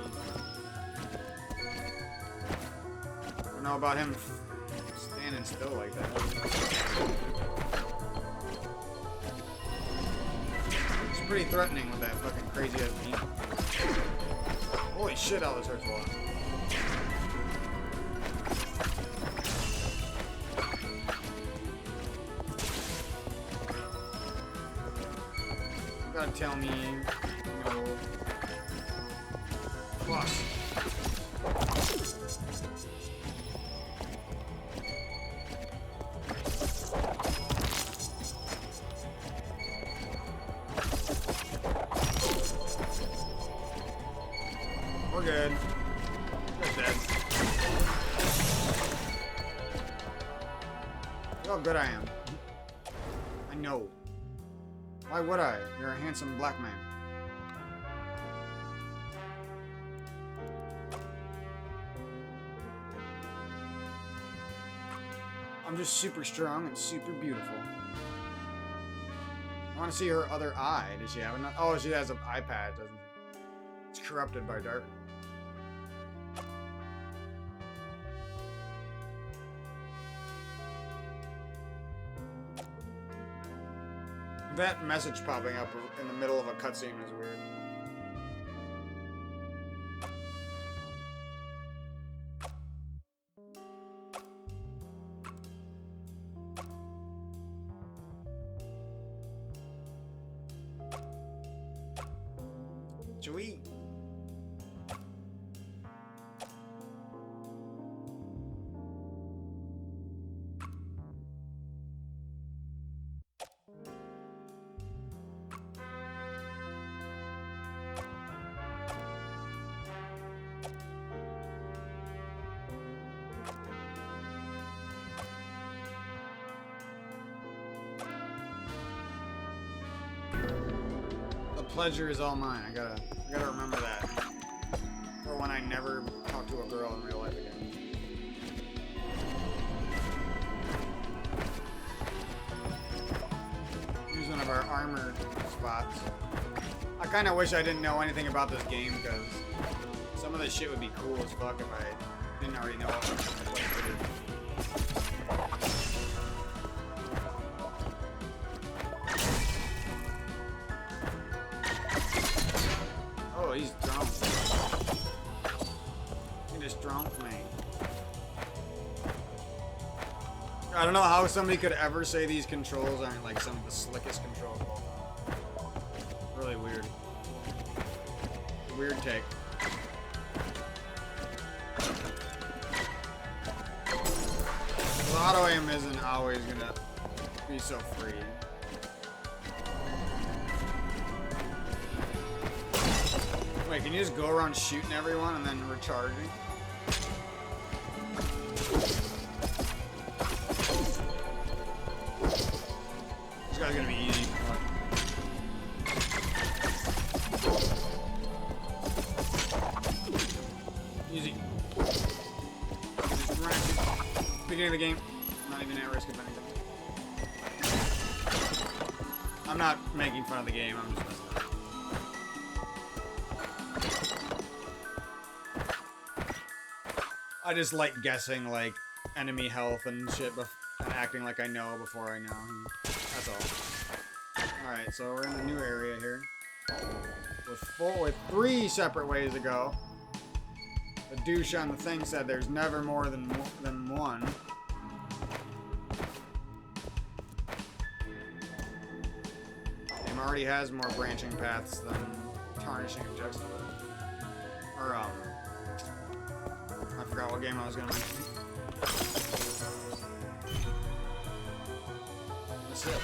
I don't know about him standing still like that. It's pretty threatening with that fucking crazy ass beam. Holy shit, all this hurts a lot. You gotta tell me. Plus. We're good. We're dead. Look how good I am. I know. Why would I? You're a handsome black man. I'm just super strong and super beautiful. I want to see her other eye. Does she have another? Oh, she has an eye patch, doesn't she? It's corrupted by dark. That message popping up in the middle of a cutscene is weird. Sweet. pleasure is all mine. I gotta remember that. For when I never talk to a girl in real life again. Here's one of our armor spots. I kind of wish I didn't know anything about this game, because some of this shit would be cool as fuck if I didn't already know what to do. Oh, he's drunk. He just drunk me. I don't know how somebody could ever say these controls aren't like some of the slickest controls of all time. Really weird. Weird take. The auto aim isn't always gonna be so free. Wait, can you just go around shooting everyone and then recharging? This guy's gonna be easy. Easy. Just run it. Beginning of the game. Not even at risk of anything. I'm not making fun of the game, I'm just messing up. I just like guessing, like, enemy health and shit and acting like I know before I know. That's all. Alright, so we're in a new area here. With 3 separate ways to go. The douche on the thing said there's never more than one. Game already has more branching paths than tarnishing of juxtia. Or, I forgot what game I was gonna mention. That's it.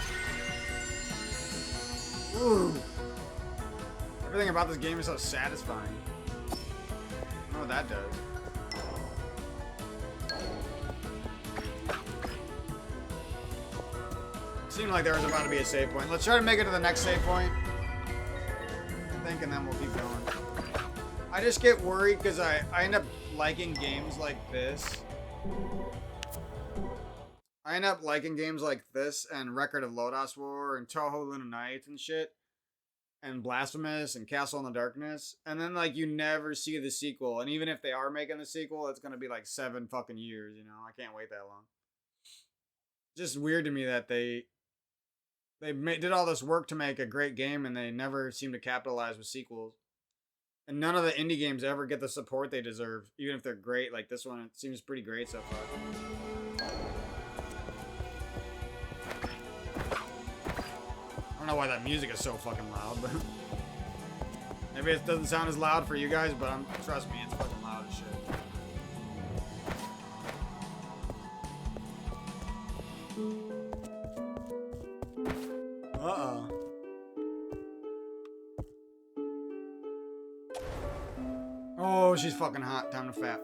Ooh! Everything about this game is so satisfying. I know what that does. Seemed like there was about to be a save point. Let's try to make it to the next save point. I think, and then we'll keep going. I just get worried because I end up liking games like this. I end up liking games like this and Record of Lodoss War and Toho Luna Nights and shit. And Blasphemous and Castle in the Darkness. And then, like, you never see the sequel. And even if they are making the sequel, it's going to be like 7 fucking years, you know? I can't wait that long. Just weird to me that they did all this work to make a great game and they never seem to capitalize with sequels. And none of the indie games ever get the support they deserve, even if they're great. Like this one, it seems pretty great so far. I don't know why that music is so fucking loud, but maybe it doesn't sound as loud for you guys, but trust me, it's fucking loud as shit. Uh-oh. Oh, she's fucking hot. Time to fap.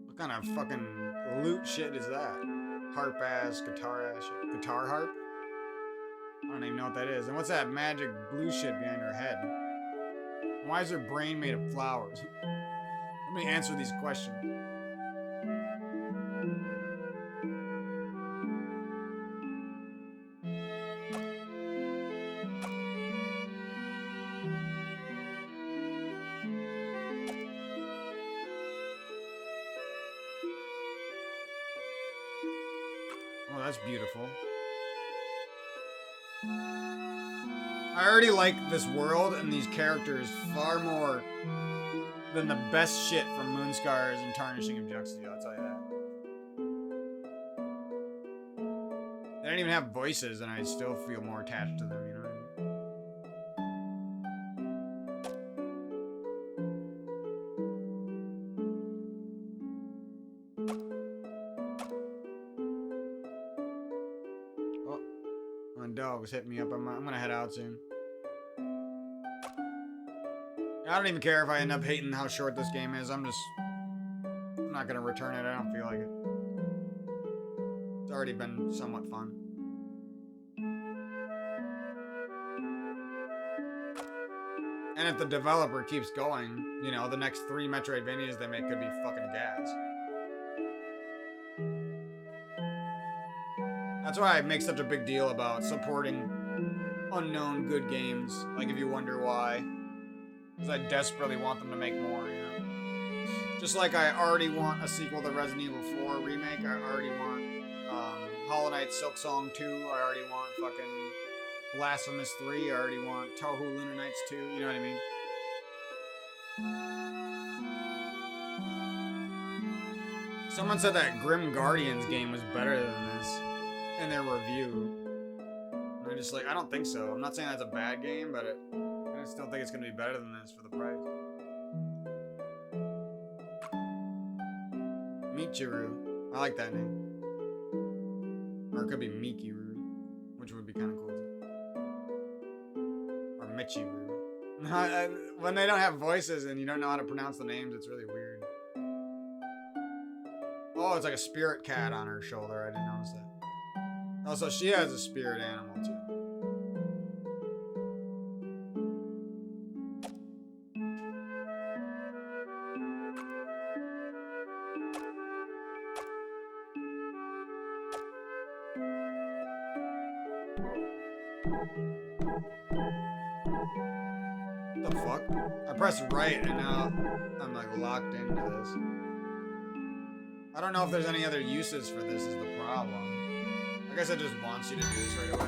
What kind of fucking loot shit is that? Harp ass, guitar ass shit. Guitar harp? I don't even know what that is. And what's that magic blue shit behind her head? Why is her brain made of flowers? Let me answer these questions. Oh, that's beautiful. I already like this world and these characters far more than the best shit from Moonscars and Tarnishing of Juxtia, I'll tell you that. They don't even have voices and I still feel more attached to them, you know what I mean? Oh, my dog's hitting me up. I'm gonna head out soon. I don't even care if I end up hating how short this game is. I'm not gonna return it. I don't feel like it. It's already been somewhat fun. And if the developer keeps going, you know, the next 3 Metroidvanias they make could be fucking gas. That's why I make such a big deal about supporting unknown good games. Like, if you wonder why. Because I desperately want them to make more, you know? Just like I already want a sequel to Resident Evil 4 remake. I already want Hollow Knight Silksong 2. I already want fucking Blasphemous 3. I already want Touhou Luna Nights 2. You know what I mean? Someone said that Grim Guardians game was better than this in their review. And I'm just like, I don't think so. I'm not saying that's a bad game, but I still think it's going to be better than this for the price. Michiru. I like that name. Or it could be Mikiru, which would be kind of cool too. Or Michiru. When they don't have voices and you don't know how to pronounce the names, it's really weird. Oh, it's like a spirit cat on her shoulder. I didn't notice that. Also, she has a spirit animal too. What the fuck? I pressed right and now I'm like locked into this. I don't know if there's any other uses for this is the problem. I guess it just wants you to do this right away.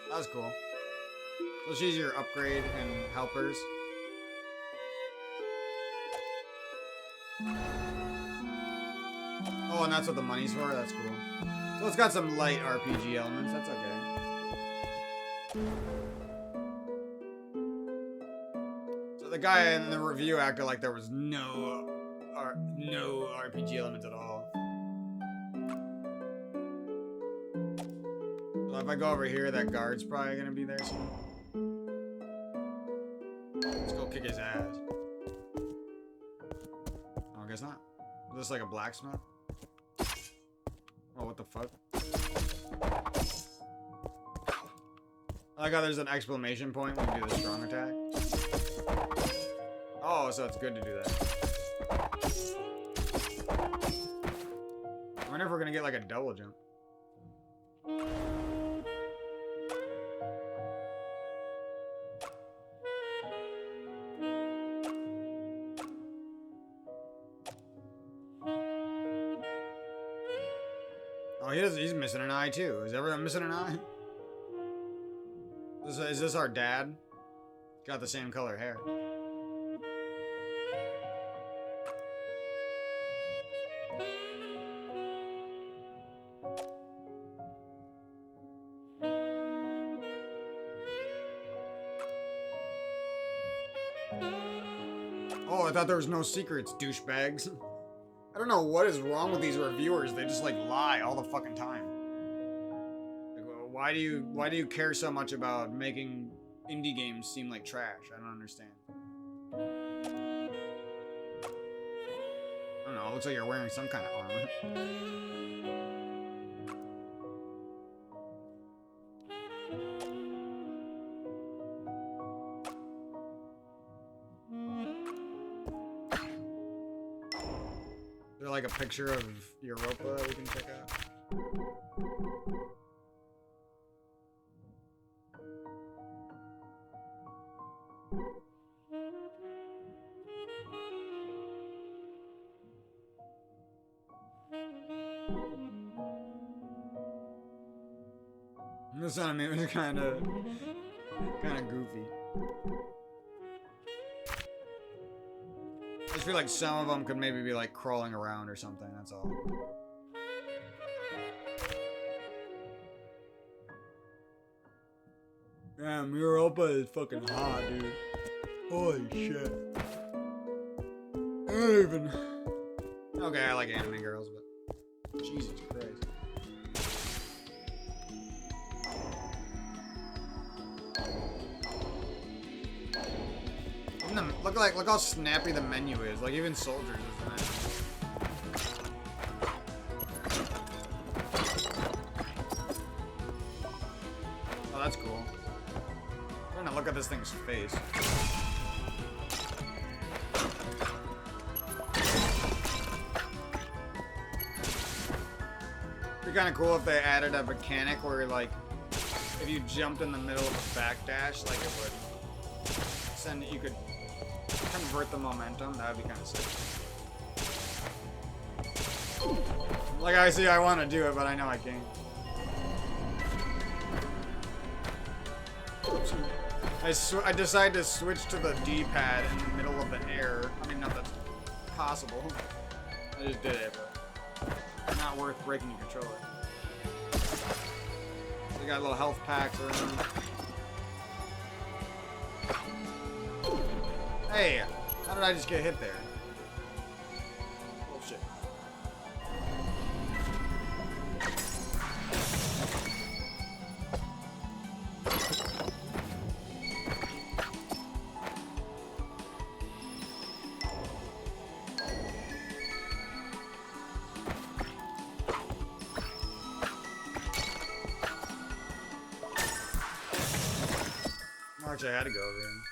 That was cool. So she's your upgrade and helpers. Oh, and that's what the money's for? That's cool. So it's got some light RPG elements. That's okay. So the guy in the review acted like there was no RPG elements at all. So if I go over here, that guard's probably gonna be there soon. Let's go kick his ass. Oh, I guess not. Is this like a blacksmith? Oh, what the fuck? I like how there's an exclamation point when you do the strong attack. Oh, so it's good to do that. I wonder if we're gonna get like a double jump. Oh, he's missing an eye too. Is everyone missing an eye? Is this our dad? Got the same color hair. Oh, I thought there was no secrets, douchebags. I don't know what is wrong with these reviewers. They just like lie all the fucking time. Like, why do you care so much about making indie games seem like trash? I don't understand. I don't know. It looks like you're wearing some kind of armor. Is there like a picture of Europa that we can check out? This anime was kind of goofy. I just feel like some of them could maybe be like crawling around or something. That's all. Damn, Europa is fucking hot, dude. Holy shit. I don't even. Okay, I like anime girls, but Jesus Christ. look how snappy the menu is. Like even soldiers isn't it? Oh, that's cool. I'm trying to look at this thing's face. It'd be kind of cool if they added a mechanic where, like, if you jumped in the middle of a backdash, like it would send. You could convert the momentum. That would be kind of sick. Like, I want to do it, but I know I can't. I decided to switch to the D-pad in the middle of the air. I mean, not that's possible. I just did it, but not worth breaking your controller. So you got little health packs around. Hey, how did I just get hit there? Bullshit. Actually, I had to go over here.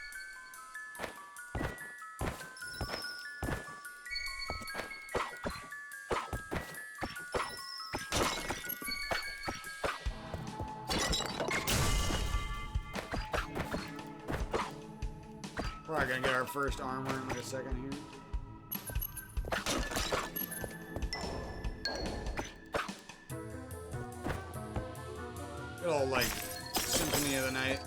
Probably gonna get our first armor in like a second here. Good old, like, Symphony of the Night.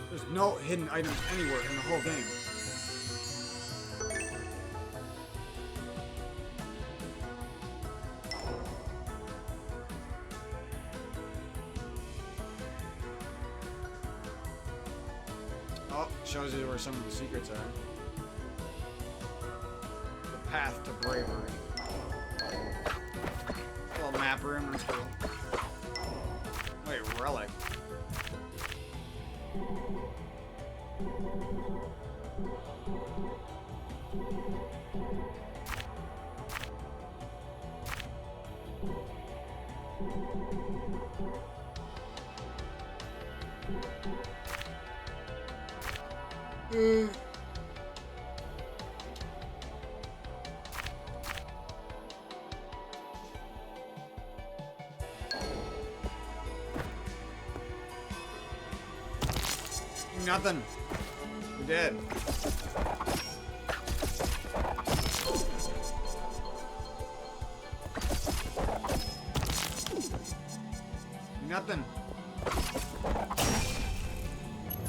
There's no hidden items anywhere in the whole game. Oh, shows you where some of the secrets are. The path to bravery. Little map room, that's cool. Wait, relic. Nothing. We're dead. Nothing.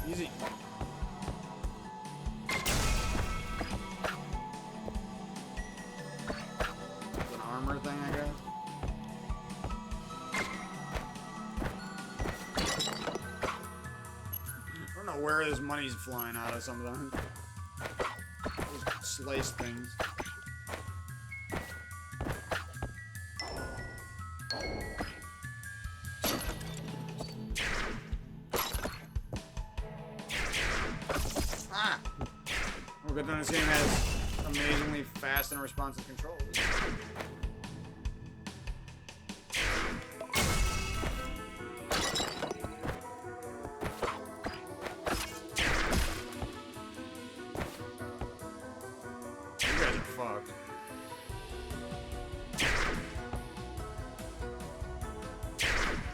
Easy. An armor thing, I guess. I don't know where this money's flying out of sometimes. Those slice things. Ah! Oh, good thing this game has amazingly fast and responsive controls.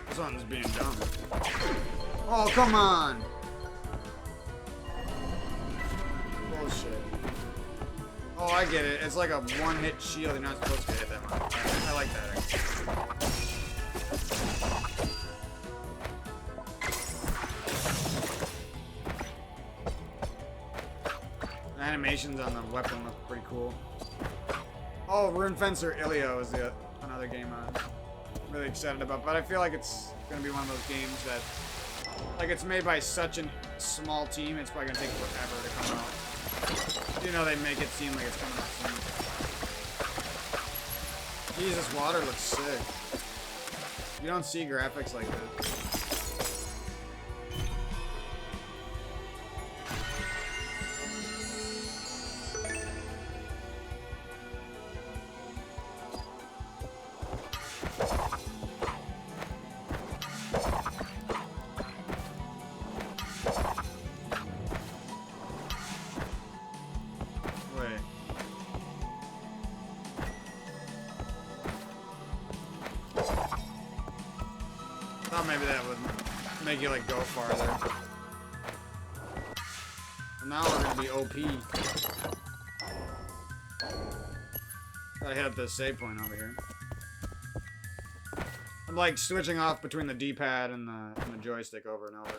This one's being dumb. Oh, come on! Bullshit. Oh, I get it. It's like a one-hit shield. You're not supposed to hit that much. I like that, actually. The animations on the weapon look pretty cool. Oh, Rune Fencer Ilio is another game I'm really excited about, but I feel like it's gonna be one of those games that, like, it's made by such a small team, it's probably gonna take forever to come out. You know, they make it seem like it's coming out soon. Jesus, water looks sick. You don't see graphics like this. Thought maybe that would make you like go farther. And now we're gonna be OP. Gotta hit up this save point over here. I'm like switching off between the D-pad and the joystick over and over.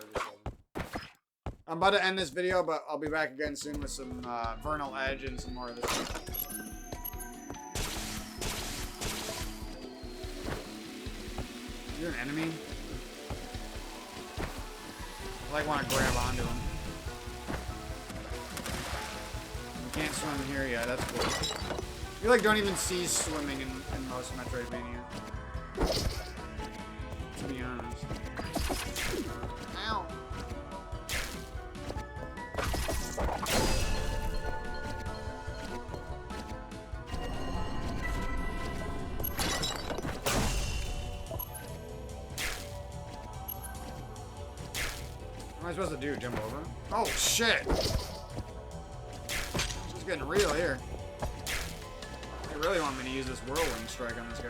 I'm about to end this video, but I'll be back again soon with some Vernal Edge and some more of this. You're an enemy? I like want to grab onto him. You can't swim in here yet, that's cool. You like don't even see swimming in most Metroidvania. To be honest. Ow. What am I supposed to do? Jump over? Oh shit! It's getting real here. They really want me to use this whirlwind strike on this guy.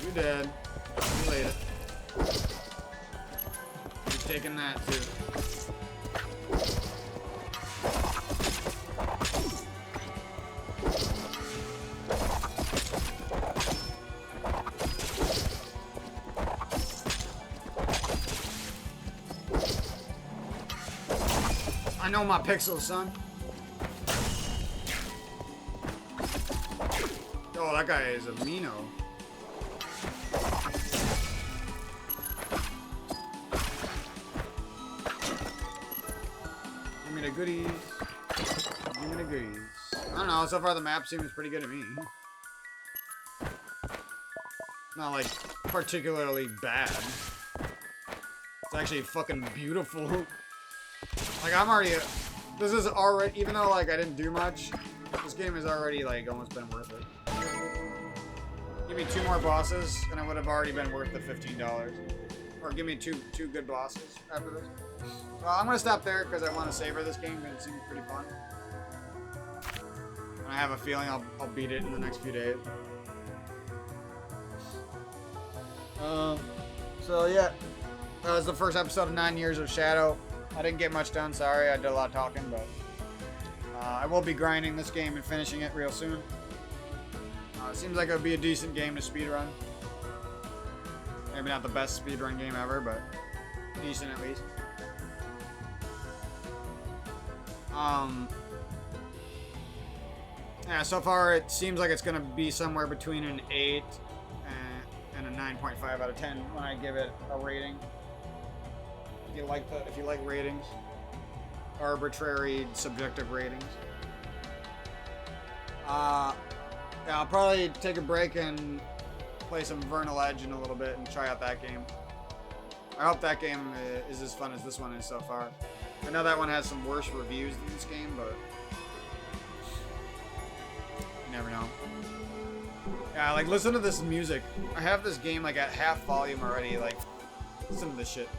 You dead. You laid it. You're taking that too. I know my pixels, son. Oh, that guy is a Mino. Give me the goodies. Give me the goodies. I don't know, so far the map seems pretty good to me. Not like particularly bad. It's actually fucking beautiful. Like I'm already, this is already, even though like I didn't do much, this game has already like almost been worth it. Give me 2 more bosses and it would have already been worth the $15. Or give me two good bosses after this. Well, I'm gonna stop there because I want to savor this game and it seems pretty fun. And I have a feeling I'll beat it in the next few days. So yeah, that was the first episode of 9 Years of Shadow. I didn't get much done, sorry, I did a lot of talking, but I will be grinding this game and finishing it real soon. It seems like it would be a decent game to speedrun. Maybe not the best speedrun game ever, but decent at least. Yeah, so far it seems like it's going to be somewhere between an 8 and a 9.5 out of 10 when I give it a rating. If you like ratings, arbitrary subjective ratings. Yeah, I'll probably take a break and play some Vernal Edge in a little bit and try out that game. I hope that game is as fun as this one is so far. I know that one has some worse reviews than this game, but you never know. Yeah, like listen to this music. I have this game like at half volume already. Like, listen to this shit.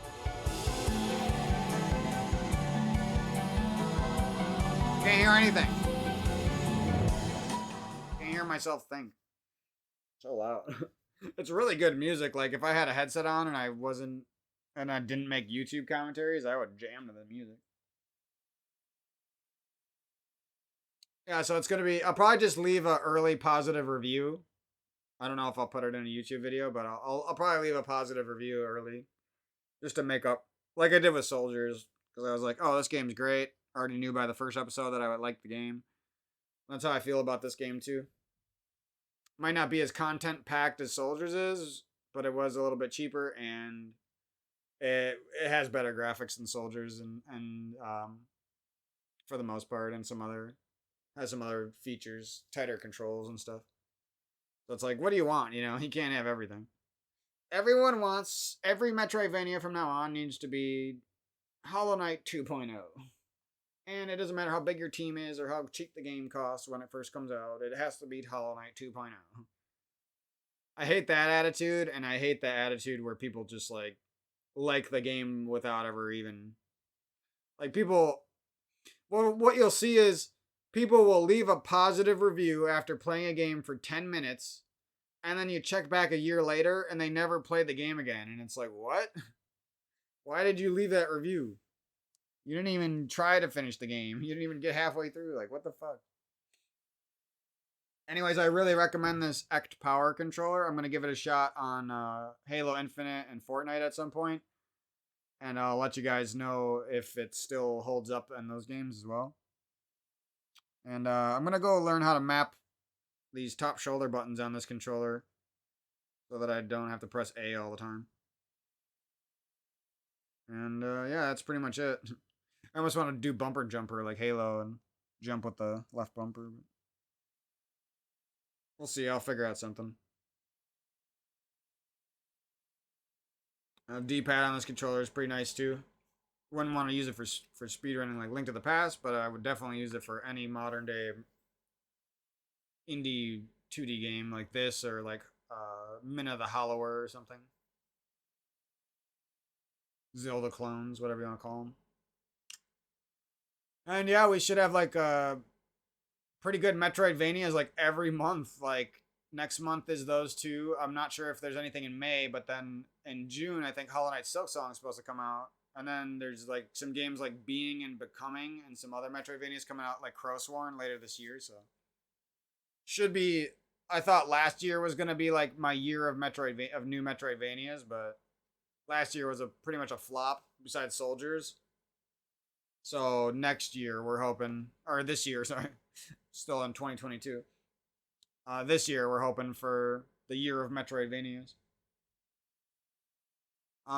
Can't hear anything. Can't hear myself think. So loud. It's really good music. Like if I had a headset on and I didn't make YouTube commentaries, I would jam to the music. Yeah, so it's gonna be. I'll probably just leave an early positive review. I don't know if I'll put it in a YouTube video, but I'll probably leave a positive review early, just to make up, like I did with Soldiers, because I was like, oh, this game's great. I already knew by the first episode that I would like the game. That's how I feel about this game too. Might not be as content packed as Soldiers is, but it was a little bit cheaper and it has better graphics than Soldiers and for the most part, and has some other features, tighter controls and stuff. So it's like, what do you want? You know, you can't have everything. Every Metroidvania from now on needs to be Hollow Knight 2.0. And it doesn't matter how big your team is or how cheap the game costs when it first comes out. It has to beat Hollow Knight 2.0. I hate that attitude, and I hate the attitude where people just like the game without ever even... Like people... Well, what you'll see is people will leave a positive review after playing a game for 10 minutes, and then you check back a year later and they never played the game again. And it's like, what? Why did you leave that review? You didn't even try to finish the game. You didn't even get halfway through. Like, what the fuck? Anyways, I really recommend this Ect Power controller. I'm going to give it a shot on Halo Infinite and Fortnite at some point. And I'll let you guys know if it still holds up in those games as well. And I'm going to go learn how to map these top shoulder buttons on this controller so that I don't have to press A all the time. And yeah, that's pretty much it. I almost want to do bumper jumper like Halo and jump with the left bumper. We'll see. I'll figure out something. D-pad on this controller is pretty nice too. Wouldn't want to use it for speedrunning like Link to the Past, but I would definitely use it for any modern day indie 2D game like this or like Mina the Hollower or something. Zelda clones, whatever you want to call them. And yeah, we should have like pretty good Metroidvanias like every month. Like next month is those two. I'm not sure if there's anything in May, but then in June I think Hollow Knight Silksong is supposed to come out. And then there's like some games like Being and Becoming and some other Metroidvanias coming out like Crowsworn later this year, so should be. I thought last year was gonna be like my year of new Metroidvanias, but last year was pretty much a flop besides Soldiers. So next year we're hoping, or this year, sorry, still in 2022. This year we're hoping for the year of Metroidvanias.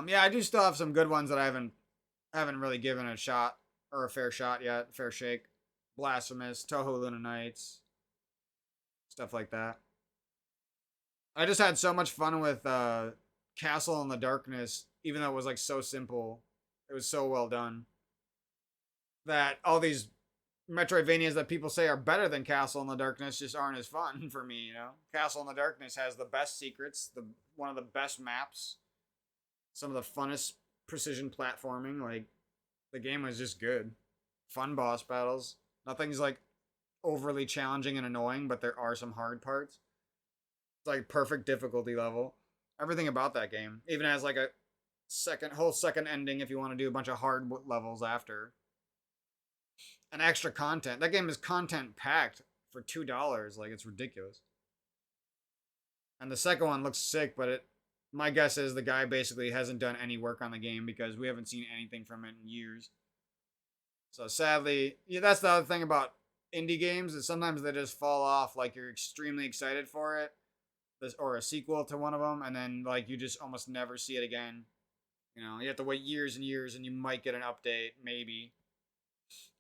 Yeah, I do still have some good ones that I haven't really given a shot or a fair shot yet, fair shake. Blasphemous, Touhou Luna Nights, stuff like that. I just had so much fun with Castle in the Darkness, even though it was like so simple. It was so well done that all these Metroidvanias that people say are better than Castle in the Darkness just aren't as fun for me. You know, Castle in the Darkness has the best secrets, the one of the best maps, some of the funnest precision platforming. Like the game was just good, fun boss battles. Nothing's like overly challenging and annoying, but there are some hard parts. It's like perfect difficulty level. Everything about that game even has like a whole second ending if you want to do a bunch of hard levels after. And extra content. That game is content packed for $2. Like it's ridiculous. And the second one looks sick, but my guess is the guy basically hasn't done any work on the game because we haven't seen anything from it in years. So sadly, yeah, that's the other thing about indie games is sometimes they just fall off. Like you're extremely excited for it, or a sequel to one of them, and then like you just almost never see it again. You know, you have to wait years and years, and you might get an update, maybe.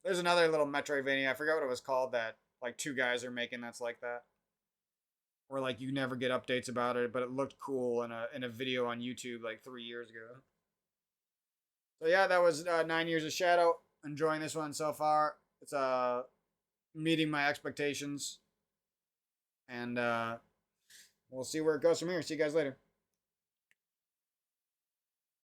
There's another little Metroidvania, I forgot what it was called, that like two guys are making that's like that. Or like you never get updates about it, but it looked cool in a video on YouTube like 3 years ago. So yeah, that was 9 Years of Shadow. Enjoying this one so far. It's meeting my expectations. And we'll see where it goes from here. See you guys later.